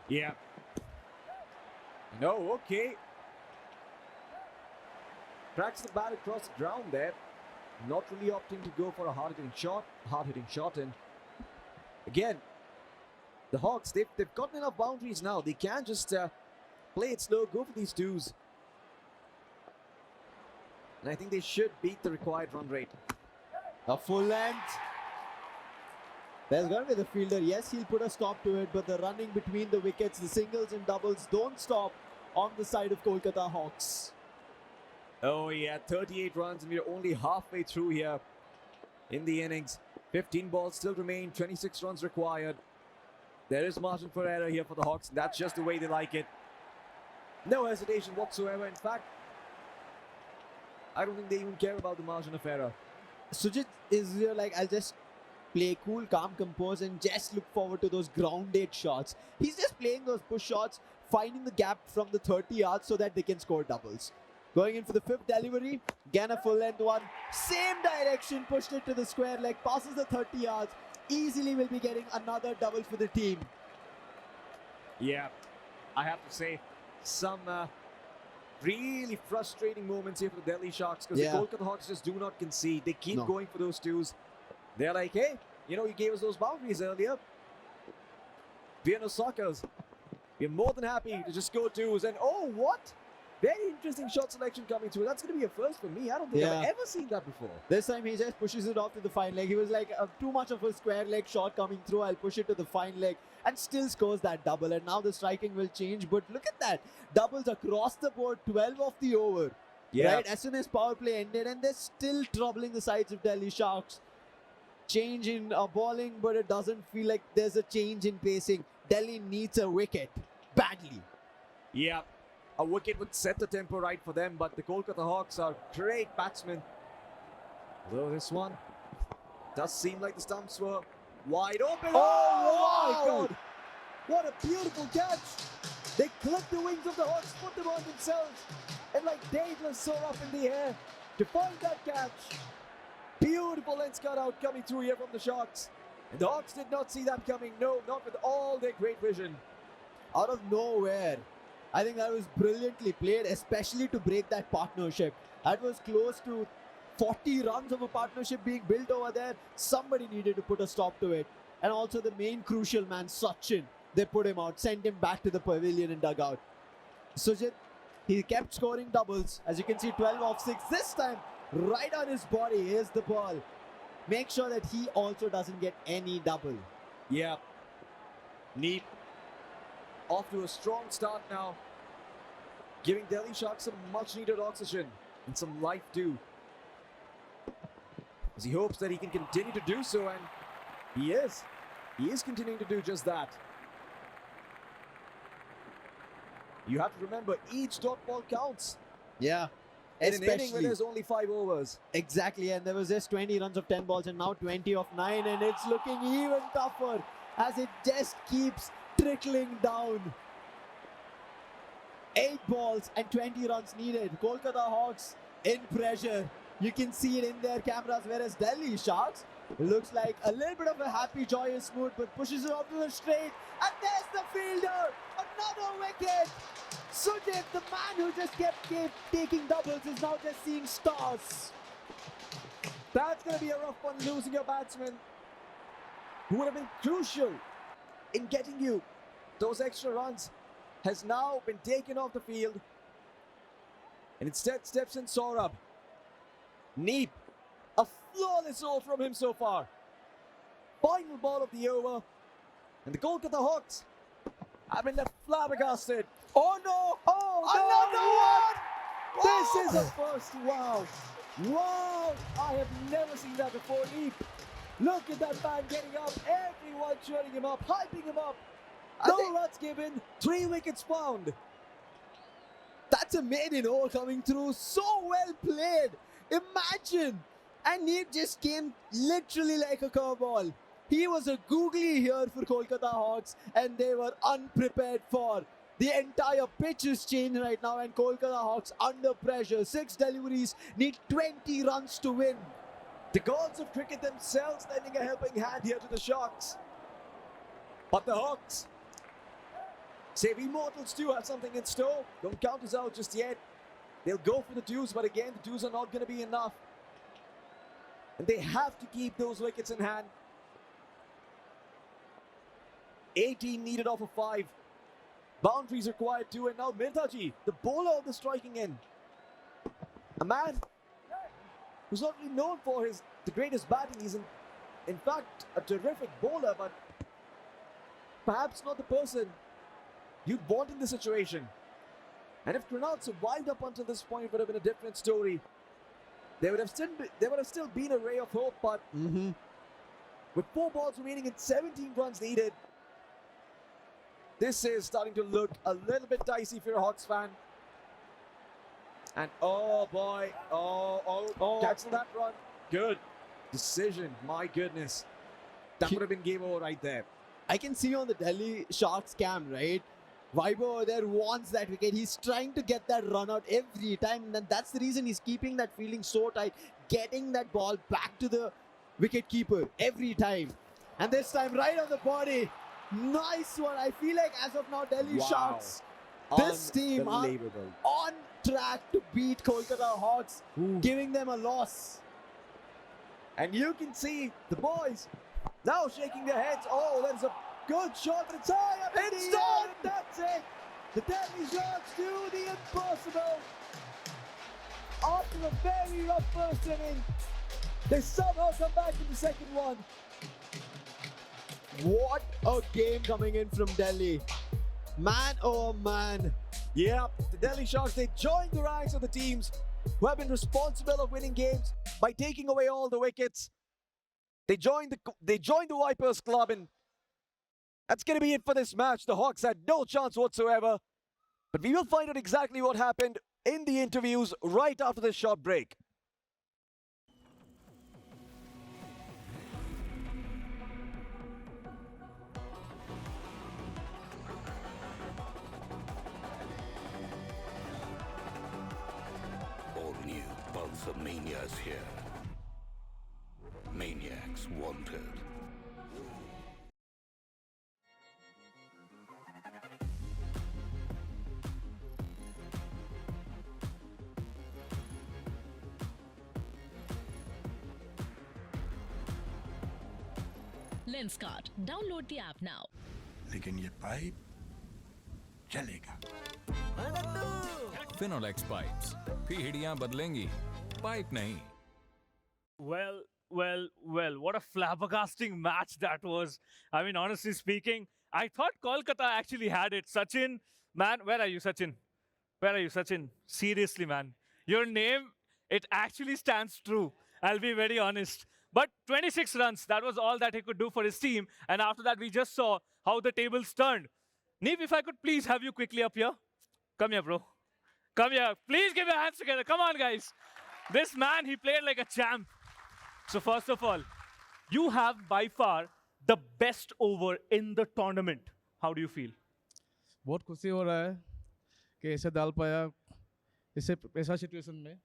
Yeah. No, okay. Cracks the bat across the ground there. Not really opting to go for a hard-hitting shot. And again, the Hawks, they've gotten enough boundaries now. They can just play it slow, go for these 2s. And I think they should beat the required run rate. A full length. There's going to be the fielder. Yes, he'll put a stop to it, but the running between the wickets, the singles and doubles don't stop on the side of Kolkata Hawks. Oh, yeah, 38 runs, and we're only halfway through here in the innings. 15 balls still remain, 26 runs required. There is margin for error here for the Hawks. That's just the way they like it. No hesitation whatsoever. In fact, I don't think they even care about the margin of error. Sujit is here like, I'll just play cool, calm, composed, and just look forward to those grounded shots. He's just playing those push shots, finding the gap from the 30 yards so that they can score doubles. Going in for the fifth delivery, again a full length one. Same direction, pushed it to the square leg, passes the 30 yards. Easily will be getting another double for the team. Yeah, I have to say, some really frustrating moments here for the Delhi Sharks because the Kolkata Hawks just do not concede. They keep going for those twos. They're like, hey, you know, you gave us those boundaries earlier. We are no suckers. We're more than happy to just go twos. And oh, what? Very interesting shot selection coming through. That's going to be a first for me. I don't think I've ever seen that before. This time he just pushes it off to the fine leg. He was like, too much of a square leg shot coming through. I'll push it to the fine leg and still scores that double. And now the striking will change. But look at that. Doubles across the board, 12 of the over. Yeah. Right? As soon as power play ended, and they're still troubling the sides of Delhi Sharks. Change in bowling, but it doesn't feel like there's a change in pacing. Delhi needs a wicket badly. Yeah. A wicket would set the tempo right for them, but the Kolkata Hawks are great batsmen. Although this one does seem like the stumps were wide open. Oh, my God! What a beautiful catch! They clipped the wings of the Hawks, put them on themselves, and like Daedalus soar up in the air to find that catch. Beautiful lens cut out coming through here from the Sharks. And the Hawks did not see that coming. No, not with all their great vision. Out of nowhere. I think that was brilliantly played, especially to break that partnership. That was close to 40 runs of a partnership being built over there. Somebody needed to put a stop to it. And also the main crucial man, Sachin, they put him out, sent him back to the pavilion and dugout. Sujit, he kept scoring doubles. As you can see, 12 off 6. This time, right on his body, here's the ball. Make sure that he also doesn't get any double. Yeah. Neat. Off to a strong start now, giving Delhi Sharks some much needed oxygen and some life too, as he hopes that he can continue to do so, and he is continuing to do just that. You have to remember, each dot ball counts. Yeah. In an inning where there's only 5 overs. Exactly, and there was just 20 runs of 10 balls and now 20 of 9, and it's looking even tougher as it just keeps trickling down. 8 balls and 20 runs needed. Kolkata Hawks in pressure. You can see it in their cameras, whereas Delhi Sharks looks like a little bit of a happy, joyous mood, but pushes it off to the straight. And there's the fielder. Another wicket. Sujit, the man who just kept taking doubles, is now just seeing stars. That's going to be a rough one, losing your batsman who would have been crucial in getting you those extra runs, has now been taken off the field, and instead steps in Saurabh. Neep, a flawless over from him so far. Final ball of the over, and the Kolkata Hawks have been left flabbergasted. Oh no! Oh, another one! This is a first. Wow. Wow! I have never seen that before. Neep, look at that man getting up, everyone cheering him up, hyping him up. No runs given, 3 wickets found. That's a maiden over coming through, so well played. Imagine! And he just came literally like a curveball. He was a googly here for Kolkata Hawks, and they were unprepared for. The entire pitch is changed right now, and Kolkata Hawks under pressure. 6 deliveries, need 20 runs to win. The gods of cricket themselves lending a helping hand here to the Sharks. But the Hawks say we mortals too have something in store. Don't count us out just yet. They'll go for the twos, but again, the twos are not going to be enough. And they have to keep those wickets in hand. 18 needed off of 5. Boundaries required too, and now Mirtaji, the bowler of the striking end. A man who's not really known for the greatest batting. He's in fact a terrific bowler, but perhaps not the person you'd want in this situation. And if Grenade survived up until this point, it would have been a different story. There would have still been a ray of hope, but with 4 balls remaining and 17 runs needed, this is starting to look a little bit dicey if you're a Hawks fan. And oh boy, cancel that run. Good decision, my goodness. That would have been game over right there. I can see on the Delhi Sharks cam, right? Vibo over there wants that wicket. He's trying to get that run out every time. And that's the reason he's keeping that fielding so tight, getting that ball back to the wicket keeper every time. And this time right on the body. Nice one. I feel like as of now, Delhi Sharks, this team are on track to beat Kolkata Hawks, giving them a loss. And you can see the boys now shaking their heads. Oh, that's a good shot, but it's high up. It's done. That's it. The Delhi Sharks do the impossible. After a very rough first inning, they somehow come back in the second one. What a game coming in from Delhi. Man, oh man. Yeah, the Delhi Sharks, they joined the ranks of the teams who have been responsible of winning games by taking away all the wickets. They joined the Vipers club, and that's going to be it for this match. The Hawks had no chance whatsoever. But we will find out exactly what happened in the interviews right after this short break. All new Pulsar Mania's here. Maniacs wanted. Lenskart. Download the app now. लेकिन ये pipe चलेगा। Finolex pipes. पीढ़ियां बदलेंगी, pipe नहीं। Well, what a flabbergasting match that was. I mean, honestly speaking, I thought Kolkata actually had it. Sachin, man, where are you, Sachin? Where are you, Sachin? Seriously, man. Your name, it actually stands true. I'll be very honest. But 26 runs, that was all that he could do for his team. And after that, we just saw how the tables turned. Neep, if I could please have you quickly up here. Come here, bro. Come here. Please give your hands together. Come on, guys. This man, he played like a champ. So first of all, you have by far the best over in the tournament. How do you feel? बहुत खुशी हो रहा है कि ऐसे डाल पाया इसे ऐसा सिचुएशन में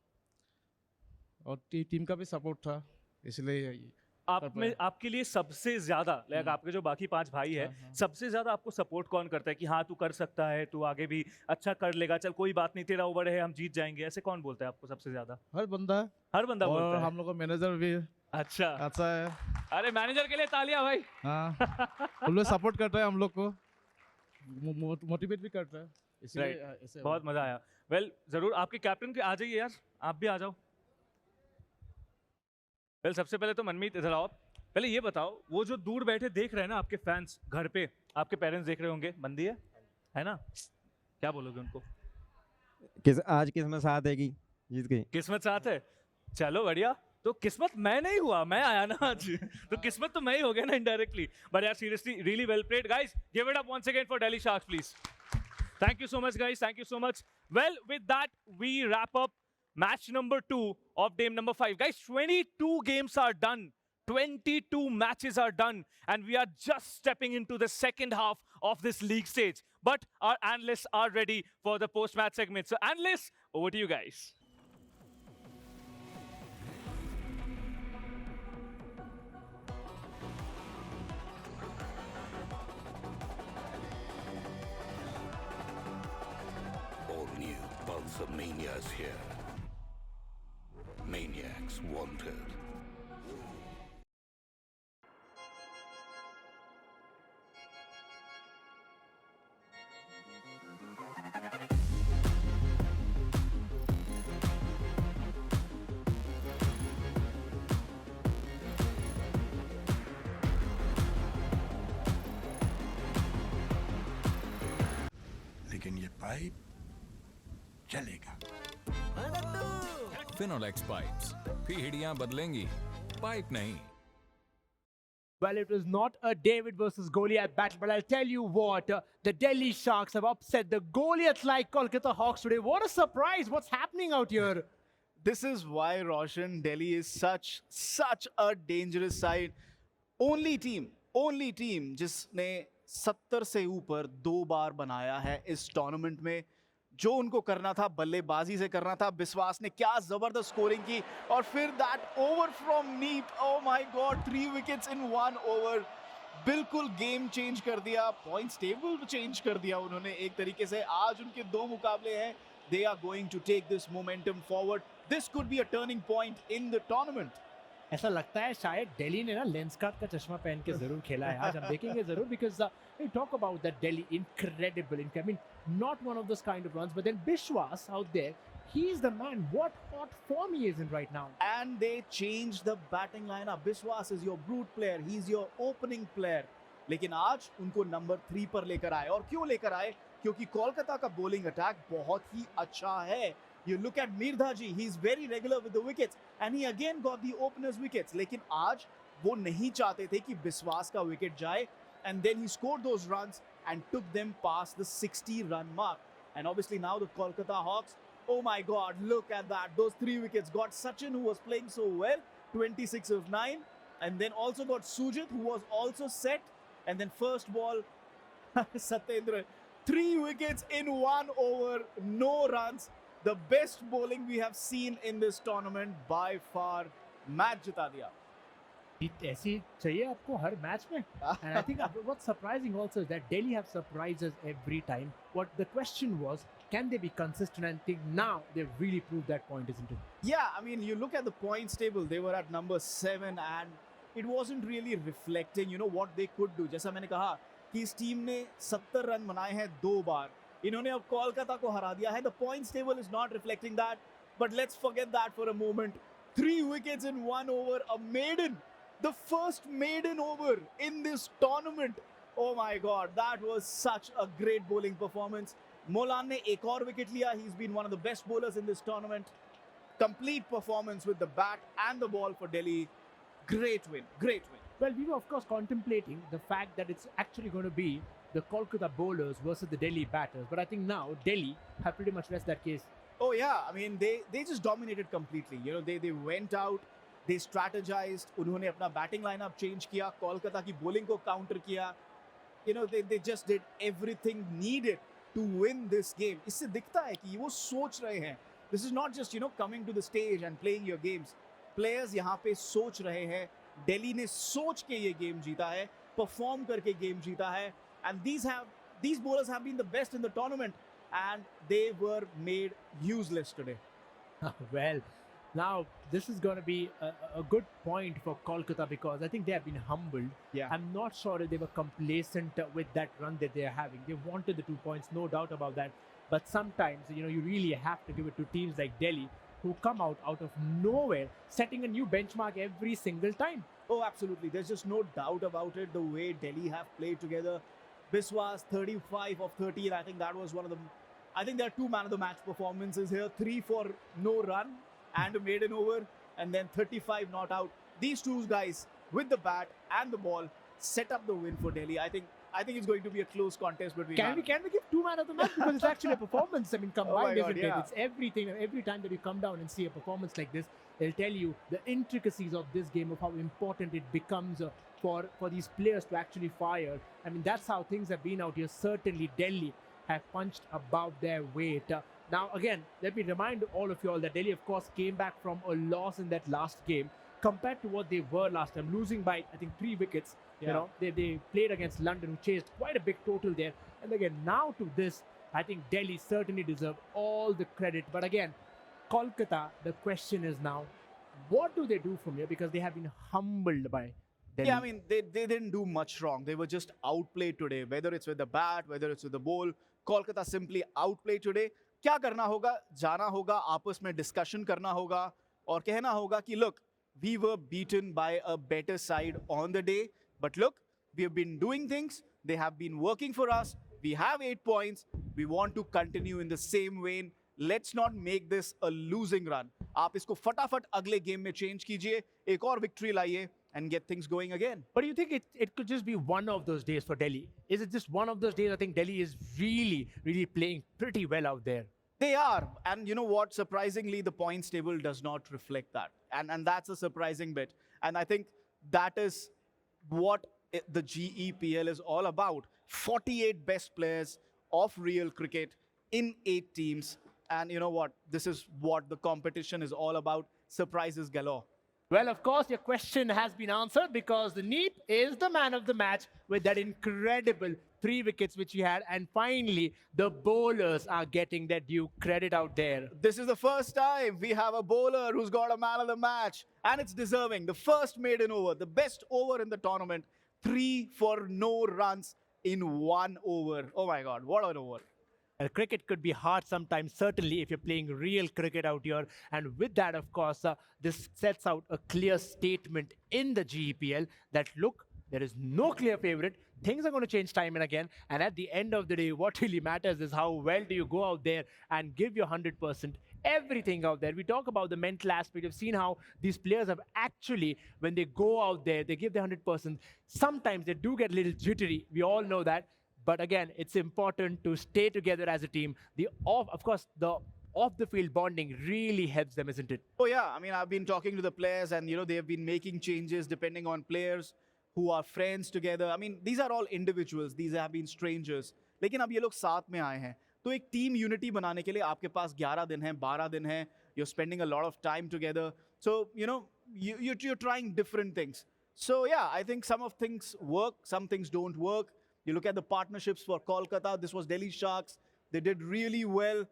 और टीम का भी सपोर्ट था इसलिए आप में आपके लिए सबसे ज्यादा लाइक आपके जो बाकी 5 भाई है सबसे ज्यादा आपको सपोर्ट कौन करता है कि हाँ तू कर सकता है तू आगे भी अच्छा कर लेगा चल कोई बात नहीं तेरा ओवर है हम जीत जाएंगे ऐसे कौन बोलता है आपको सबसे ज्यादा हर बंदा बोलता है हम लोग का मैनेजर भी अच्छा है अरे मैनेजर के लिए तालियां भाई हाँ लोग सपोर्ट करता है हम लोग को मोटिवेट भी करता है इसलिए बहुत मजा आया वेल जरूर आपके कैप्टन के आ जाइए यार आप भी आ जाओ वेल सबसे पहले तो मनमीत इधर आओ पहले ये बताओ वो जो दूर बैठे देख रहे हैं ना आपके फैंस घर पे आपके पेरेंट्स देख रहे होंगे बंदी है ना क्या बोलोगे उनको आज किस्मत साथ हैगी जीत गई किस्मत साथ है चलो बढ़िया तो किस्मत मैं नहीं हुआ मैं आया ना आज तो किस्मत तो मैं ही हो गया ना इनडायरेक्टली बट यार seriously really well played guys give it up once again for Delhi Sharks please thank you so much guys thank you so much well with that we wrap up match number 2 of game number 5 guys 22 games are done 22 matches are done and we are just stepping into the second half of this league stage but our analysts are ready for the post match segment so analysts over to you guys All new Pulsar Mania's here. Maniacs wanted. लेकिन ये pipe चलेगा। Finolex pipes, पीढ़ियां बदलेंगी, pipe नहीं। Well, it was not a David versus Goliath battle, but I'll tell you what, the Delhi Sharks have upset the Goliath-like Kolkata Hawks today. What a surprise! What's happening out here? This is why, Roshan, Delhi is such a dangerous side. Only team जिसने 70 से ऊपर 2 बार बनाया है इस tournament में। जो उनको करना था बल्लेबाजी से करना था। बिस्वास ने क्या जबरदस्त स्कोरिंग की और फिर that over from Neet, oh my god, 3 wickets in 1 over, बिल्कुल गेम चेंज कर दिया, पॉइंट्स टेबल चेंज कर दिया उन्होंने एक तरीके से। आज उनके 2 मुकाबले हैं, they are going to take this momentum forward, this could be a turning point in the tournament. ऐसा लगता है शायद दिल्ली ने ना लेंसकार्ट का चश्मा पहन के जरूर खेला है आज, हम देखेंगे जरूर, because we talk about that Delhi incredible, I mean not one of those kind of runs, but then Biswas out there, he's the man, what hot form he is in right now. And they changed the batting lineup. Biswas is your brute player, he's your opening player, लेकिन आज उनको number 3 पर लेकर आए। और क्यों लेकर आए? क्योंकि कोलकाता का बॉलिंग अटैक बहुत ही अच्छा है। You look at Mirdaji, he's very regular with the wickets and he again got the openers wickets, लेकिन आज वो नहीं चाहते थे कि बिस्वास का विकेट जाए, and then he scored those runs and took them past the 60-run mark. And obviously now the Kolkata Hawks, oh my god, look at that, those 3 wickets. Got Sachin, who was playing so well, 26 of 9, and then also got Sujit, who was also set, and then first ball Satyendra, 3 wickets in 1 over, no runs. The best bowling we have seen in this tournament by far. Match जिता दिया। ऐसी चाहिए आपको हर match में। And I think what's surprising also is that Delhi have surprised us every time. What the question was, can they be consistent? And I think now they've really proved that point, isn't it? Yeah, I mean, you look at the points table, they were at number 7 and it wasn't really reflecting, you know, what they could do. जैसा मैंने कहा कि इस team ने 70 run बनाए हैं 2 बार, इन्होंने अब कोलकाता को हरा दिया है। The points table is not reflecting that, but let's forget that for a moment. 3 wickets in 1 over, a maiden, the first maiden over in this tournament. Oh my god, that was such a great bowling performance. Molan ने एक और wicket लिया. He's been one of the best bowlers in this tournament. Complete performance with the bat and the ball for Delhi. Great win, great win. Well, we were of course contemplating the fact that it's actually going to be the Kolkata bowlers versus the Delhi batters. But I think now Delhi have pretty much rest that case. Oh yeah, I mean they just dominated completely. You know, they went out, they strategized, उन्होंने अपना batting lineup change किया, कोलकाता की bowling को counter किया. You know, they just did everything needed to win this game. इससे दिखता है कि वो सोच रहे हैं. This is not just, you know, coming to the stage and playing your games. Players यहाँ पे सोच रहे हैं. Delhi ने सोच के ये game जीता है, perform करके game जीता है, and these bowlers have been the best in the tournament, and they were made useless today. Well, now this is going to be a good point for Kolkata because I think they have been humbled. Yeah. I'm not sure if they were complacent with that run that they are having. They wanted the 2 points, no doubt about that. But sometimes, you know, you really have to give it to teams like Delhi who come out of nowhere, setting a new benchmark every single time. Oh, absolutely. There's just no doubt about it. The way Delhi have played together. Biswas 35 of 13. I think that was one of the. I think there are 2 man of the match performances here. 3 for no run and a maiden over, and then 35 not out. These 2 guys with the bat and the ball set up the win for Delhi. I think it's going to be a close contest between. Can we give 2 man of the match because it's actually a performance? I mean, combined, God, isn't yeah. it? It's everything. Every time that you come down and see a performance like this, they'll tell you the intricacies of this game, of how important it becomes for these players to actually fire. I mean, that's how things have been out here. Certainly, Delhi have punched above their weight. Now, again, let me remind all of you all that Delhi, of course, came back from a loss in that last game compared to what they were last time, losing by, I think, 3 wickets. Yeah. You know, they played against London, who chased quite a big total there. And again, now to this, I think Delhi certainly deserve all the credit. But again, Kolkata, the question is now, what do they do from here? Because they have been humbled by Delhi. Yeah, I mean, they didn't do much wrong. They were just outplayed today, whether it's with the bat, whether it's with the ball. Kolkata simply outplayed today. क्या करना होगा? जाना होगा, आपस में discussion करना होगा और कहना होगा कि look, we were beaten by a better side on the day. But look, we have been doing things. They have been working for us. We have 8 points. We want to continue in the same vein. let's not make this a losing run. आप इसको फटाफट अगले game में change कीजिए, एक और victory लाइए and get things going again. But do you think it could just be one of those days for Delhi? Is it just one of those days? I think Delhi is really playing pretty well out there. They are. And you know what? Surprisingly, the points table does not reflect that. And that's a surprising bit. And I think that is what the GEPL is all about. 48 best players of real cricket in 8 teams. And you know what? This is what the competition is all about. Surprises galore. Well, of course, your question has been answered because the Neep is the man of the match with that incredible 3 wickets which he had. And finally, the bowlers are getting their due credit out there. This is the first time we have a bowler who's got a man of the match. And it's deserving. The first maiden over, the best over in the tournament. 3 for no runs in 1 over. Oh my God, what an over. Cricket could be hard sometimes, certainly if you're playing real cricket out here. And with that, of course, this sets out a clear statement in the GEPL that, look, there is no clear favorite. Things are going to change time and again. And at the end of the day, what really matters is how well do you go out there and give your 100%, everything out there. We talk about the mental aspect. We've seen how these players have actually, when they go out there, they give their 100%. Sometimes they do get a little jittery. We all know that. But again, it's important to stay together as a team. Of course, the off-the-field bonding really helps them, isn't it? Oh yeah, I mean, I've been talking to the players and, you know, they have been making changes depending on players who are friends together. I mean, these are all individuals. These have been strangers. लेकिन अब ये लोग साथ में आए हैं. तो एक team unity बनाने के लिए आपके पास 11 दिन हैं, 12 दिन हैं. You're spending a lot of time together. So, you know, you're trying different things. So yeah, I think some of things work, some things don't work. You look at the partnerships for Kolkata. This was Delhi Sharks. They did really well.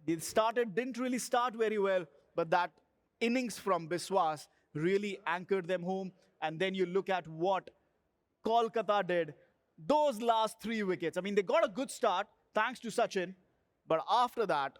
They didn't really start very well, but that innings from Biswas really anchored them home. And then you look at what Kolkata did. Those last 3 wickets. I mean, they got a good start thanks to Sachin, but after that,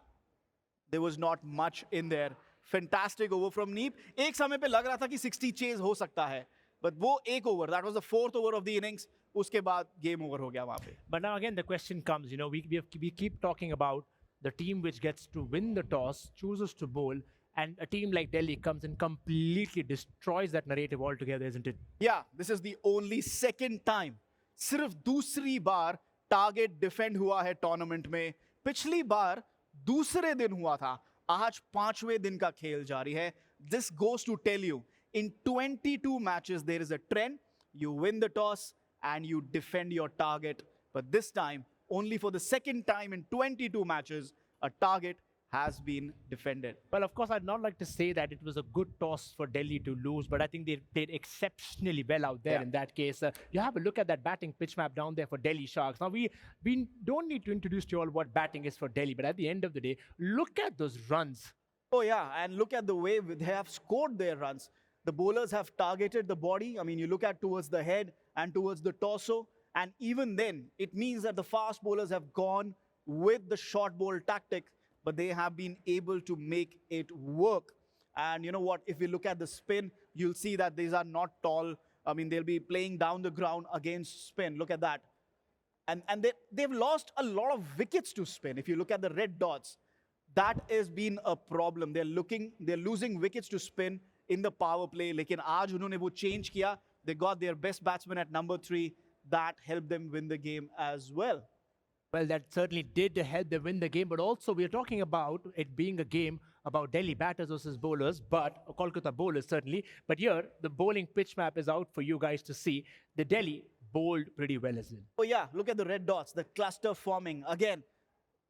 there was not much in there. Fantastic over from Neep. एक समय पे लग रहा था कि 60 chase हो सकता है, but वो एक over. That was the 4th over of the innings. उसके बाद game over हो गया वहाँ पे. But now again, the question comes, you know, we keep talking about the team which gets to win the toss, chooses to bowl, and a team like Delhi comes and completely destroys that narrative altogether, isn't it? Yeah, this is the only second time. सिर्फ दूसरी बार target defend हुआ है tournament में. पिछली बार दूसरे दिन हुआ था. आज 5वें दिन का खेल जारी है. This goes to tell you, in 22 matches, there is a trend. You win the toss and you defend your target. But this time, only for the second time in 22 matches, a target has been defended. Well, of course, I'd not like to say that it was a good toss for Delhi to lose, but I think they played exceptionally well out there in that case. You have a look at that batting pitch map down there for Delhi Sharks. Now, we don't need to introduce to you all what batting is for Delhi, but at the end of the day, look at those runs. Oh, yeah, and look at the way they have scored their runs. The bowlers have targeted the body. I mean, you look at towards the head and towards the torso, and even then, it means that the fast bowlers have gone with the short ball tactic, but they have been able to make it work. And you know what? If you look at the spin, you'll see that these are not tall. I mean, they'll be playing down the ground against spin. Look at that. And they've lost a lot of wickets to spin. If you look at the red dots, that has been a problem. They're losing wickets to spin in the power play. लेकिन आज उन्होंने वो change किया. They got their best batsman at number 3. That helped them win the game as well. Well, that certainly did help them win the game, but also we're talking about it being a game about Delhi batters versus bowlers, but Kolkata bowlers certainly. But here, the bowling pitch map is out for you guys to see. The Delhi bowled pretty well as well. Oh yeah, look at the red dots, the cluster forming. Again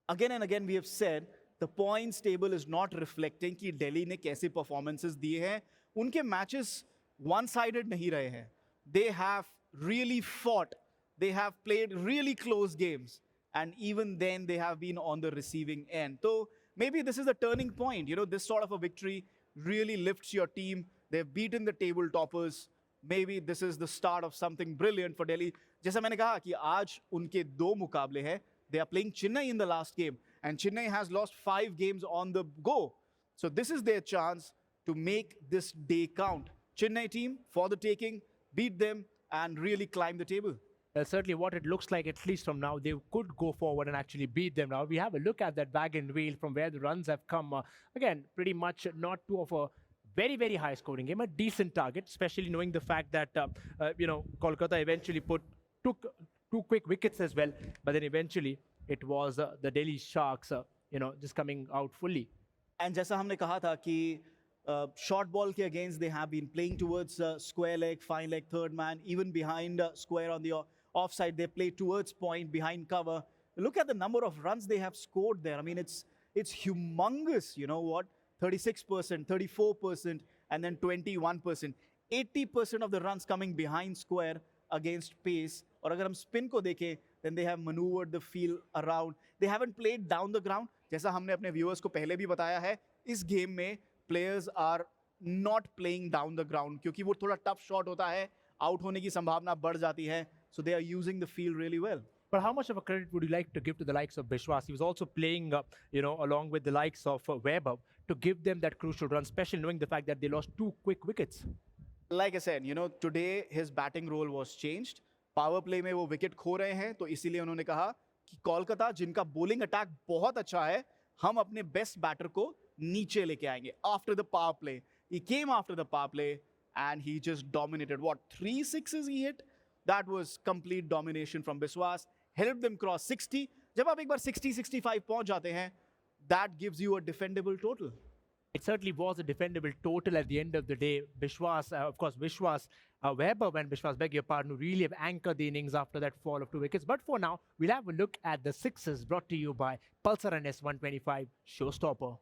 and again we have said, the points table is not reflecting कि Delhi ने कैसे performances दिए हैं. उनके matches one-sided नहीं रहे हैं. They have really fought. They have played really close games. And even then, they have been on the receiving end. So maybe this is a turning point. You know, this sort of a victory really lifts your team. They've beaten the table toppers. Maybe this is the start of something brilliant for Delhi. जैसा मैंने कहा कि आज उनके 2 मुकाबले हैं. They are playing Chennai in the last game. And Chennai has lost 5 games on the go. So this is their chance to make this day count. Chennai team, for the taking, beat them and really climb the table. certainly what it looks like, at least from now, they could go forward and actually beat them. Now, we have a look at that wagon wheel from where the runs have come. Again, pretty much not too of a very, very high scoring game, a decent target, especially knowing the fact that, Kolkata eventually took two quick wickets as well, but then eventually it was the Delhi Sharks, just coming out fully. And जैसा हमने कहा था कि short ball के against they have been playing towards square leg, fine leg, third man, even behind square on the offside. They play towards point, behind cover. Look at the number of runs they have scored there. I mean, it's humongous. You know what? 36%, 34%, and then 21%. 80% of the runs coming behind square against pace. और अगर हम spin को देखें, then they have maneuvered the field around. They haven't played down the ground. जैसा हमने अपने viewers को पहले भी बताया है, इस game में players are not playing down the ground क्योंकि वो थोड़ा tough shot होता है, out होने की संभावना बढ़ जाती है. So they are using the field really well. But how much of a credit would you like to give to the likes of Biswas? He was also playing, along with the likes of Weber to give them that crucial run, especially knowing the fact that they lost 2 quick wickets. Like I said, today his batting role was changed. Power play में वो wicket खो रहे हैं, तो इसीलिए उन्होंने कहा कि कोलकाता जिनका bowling attack बहुत अच्छा है, हम अपने best batter को नीचे लेके आएंगे. After the power play, he came after the power play and he just dominated. What, 3 sixes he hit? That was complete domination from Biswas. Helped them cross 60. जब आप एक बार 60-65 पहुंच जाते हैं, that gives you a defendable total. It certainly was a defendable total at the end of the day. Biswas, Weber and Biswas, beg your pardon, who really have anchored the innings after that fall of 2 wickets. But for now, we'll have a look at the sixes brought to you by Pulsar and S125 Showstopper.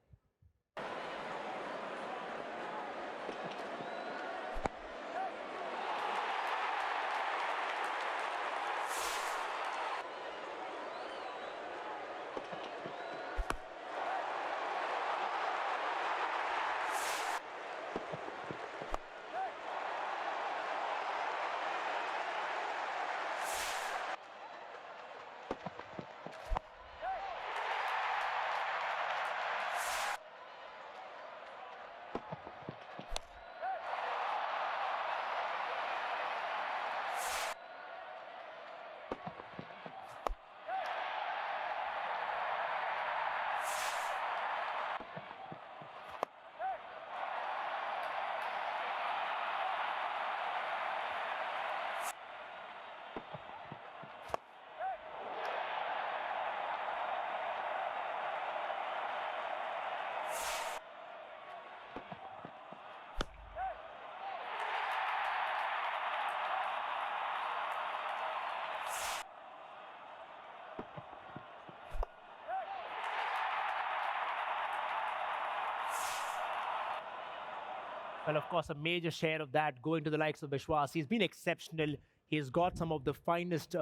Well, of course, a major share of that going to the likes of Biswas. He's been exceptional. He's got some of the finest,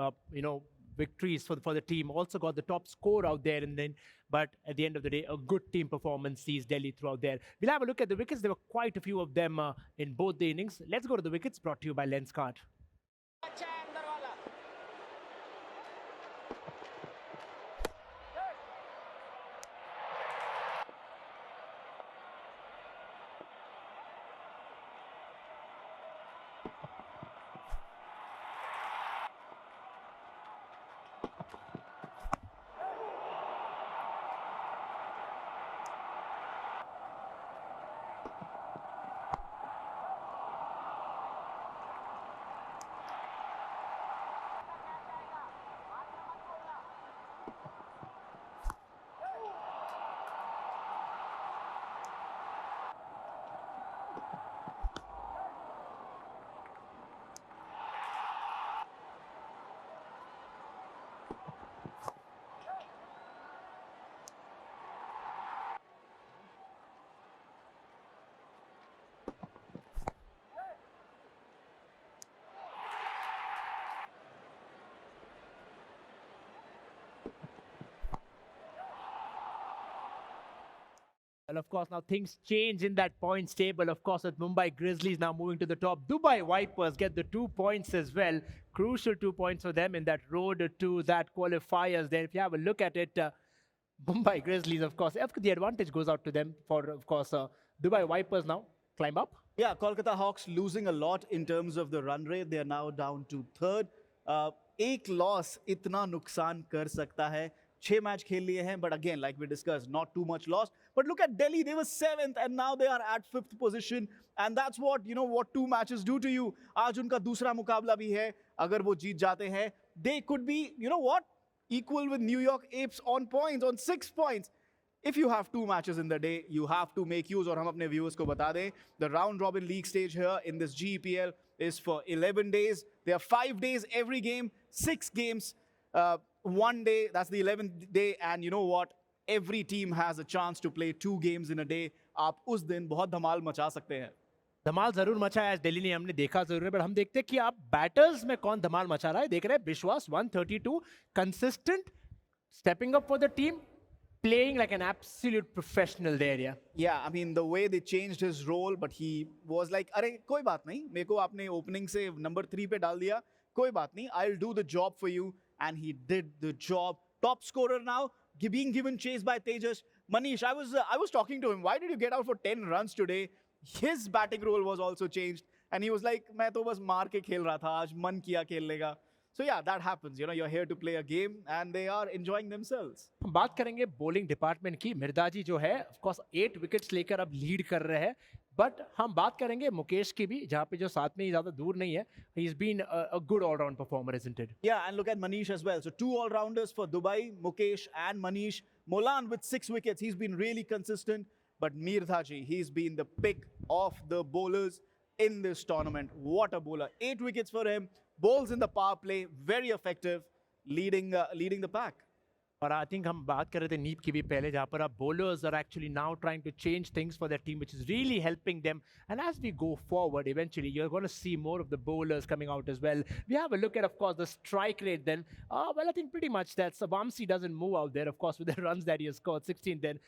victories for the team. Also got the top score out there, but at the end of the day, a good team performance sees Delhi throughout there. We'll have a look at the wickets. There were quite a few of them in both the innings. Let's go to the wickets brought to you by Lenskart. Well, of course, now things change in that points table. Of course, with Mumbai Grizzlies now moving to the top. Dubai Vipers get the 2 points as well. Crucial 2 points for them in that road to that qualifiers there. If you have a look at it, Mumbai Grizzlies, of course, the advantage goes out to them for, of course, Dubai Vipers now climb up. Yeah, Kolkata Hawks losing a lot in terms of the run rate. They are now down to third. एक loss इतना नुकसान कर सकता है. 6 match खेल लिए हैं, but again, like we discussed, not too much loss. But look at Delhi, they were 7th and now they are at 5th position. And that's what, you know, what 2 matches do to you. आज उनका दूसरा मुकाबला भी है. अगर वो जीत जाते हैं, they could be, you know what, equal with New York Apes on points, on 6 points. If you have 2 matches in the day, you have to make use. और हम अपने viewers को बता दें, the round robin league stage here in this GEPL is for 11 days. There are 5 days every game, 6 games. One day, that's the 11th day, and you know what? Every team has a chance to play 2 games in a day. आप उस दिन बहुत धमाल मचा सकते हैं. धमाल जरूर मचा है आज दिल्ली ने, हमने देखा जरूर है, पर हम देखते हैं कि आप बैटर्स में कौन धमाल मचा रहा है. देख रहे हैं विश्वास 132 consistent, stepping up for the team, playing like an absolute professional there. Yeah, I mean the way they changed his role, but he was like, अरे कोई बात नहीं, मेरे को आपने opening से number 3 पे डाल दिया, कोई बात नहीं, I'll do the job for you. And he did the job. Top scorer now, being given chase by Tejas. Manish, I was talking to him. Why did you get out for 10 runs today? His batting role was also changed. And he was like, मैं तो बस मार के खेल रहा था, आज मन किया खेलने का. So yeah, that happens. You know, you're here to play a game and they are enjoying themselves. हम बात करेंगे bowling department की. मिर्दाजी जो है, of course 8 wickets लेकर अब lead कर रहे हैं. But हम बात करेंगे मुकेश की भी, जहाँ पे जो साथ में ही ज़्यादा दूर नहीं है. He's been a good all-round performer, isn't it? Yeah, and look at Manish as well. So 2 all-rounders for Dubai, Mukesh and Manish. Molan with 6 wickets. He's been really consistent. But Mirdhaji, he's been the pick of the bowlers in this tournament. What a bowler. 8 wickets for him. Bowls in the power play, very effective, leading the pack. और I think हम बात कर रहे थे नीप की भी पहले, जहाँ पर अब bowlers are actually now trying to change things for their team, which is really helping them. And as we go forward, eventually you're going to see more of the bowlers coming out as well. We have a look at, of course, the strike rate then. Well, I think pretty much that Sabamsi doesn't move out there, of course, with the runs that he has scored, 16 then.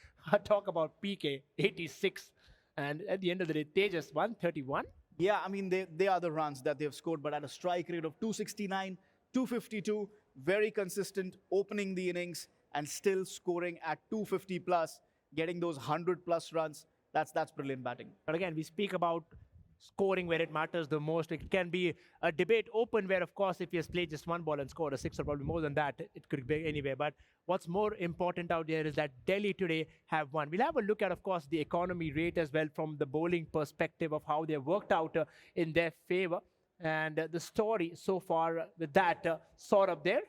Talk about PK, 86. And at the end of the day, Tejas, 131. Yeah, I mean, they are the runs that they've scored, but at a strike rate of 269, 252, very consistent, opening the innings and still scoring at 250 plus, getting those 100 plus runs. That's brilliant batting. But again, we speak about scoring where it matters the most. It can be a debate open where, of course, if he has played just one ball and scored a 6 or probably more than that, it could be anywhere. But what's more important out there is that Delhi today have won. We'll have a look at, of course, the economy rate as well from the bowling perspective of how they worked out in their favor. And the story so far with that, Saurabh there.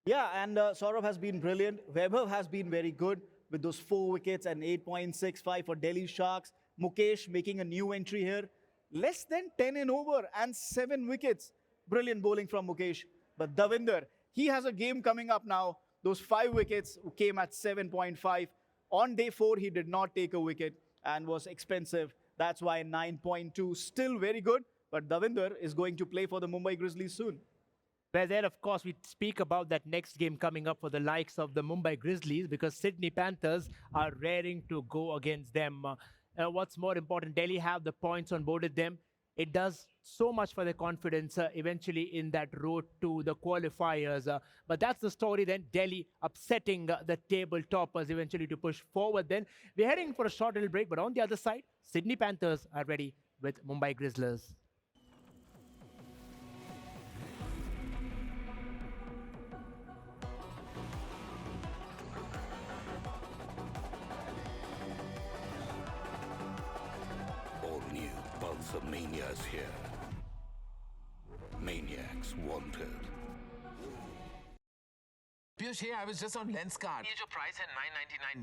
Yeah, and Saurabh has been brilliant. Vaibhav has been very good with those 4 wickets and 8.65 for Delhi Sharks. Mukesh making a new entry here. Less than 10 in over and 7 wickets. Brilliant bowling from Mukesh. But Davinder, he has a game coming up now. Those 5 wickets came at 7.5. On day 4, he did not take a wicket and was expensive. That's why 9.2, still very good. But Davinder is going to play for the Mumbai Grizzlies soon. Where then, of course, we speak about that next game coming up for the likes of the Mumbai Grizzlies because Sydney Panthers are raring to go against them. What's more important, Delhi have the points on board with them. It does so much for their confidence eventually in that road to the qualifiers. But that's the story then. Delhi upsetting the table toppers eventually to push forward. Then we're heading for a short little break. But on the other side, Sydney Panthers are ready with Mumbai Grizzlies. Pulsar Mania's here. Maniacs wanted. Piyush, hey, I was just on Lenskart. Your price at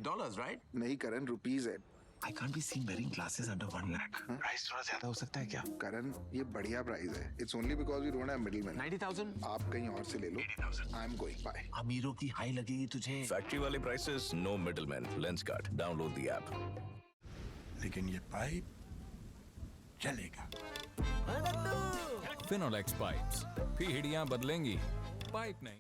$999, right? नहीं करण, rupees है. I can't be seen wearing glasses under 1 lakh. Price थोड़ा ज़्यादा हो सकता है क्या? करण, ये बढ़िया price है. It's only because we don't have middlemen. 90,000? आप कहीं और से ले लो. 80,000. I'm going. Bye. अमीरों की हाई लगेगी तुझे. Factory wale prices, no middlemen. Lenskart. Download the app. लेकिन ये पाइप चलेगा. Finolex pipes. पीढ़ियां बदलेंगी, पाइप नहीं.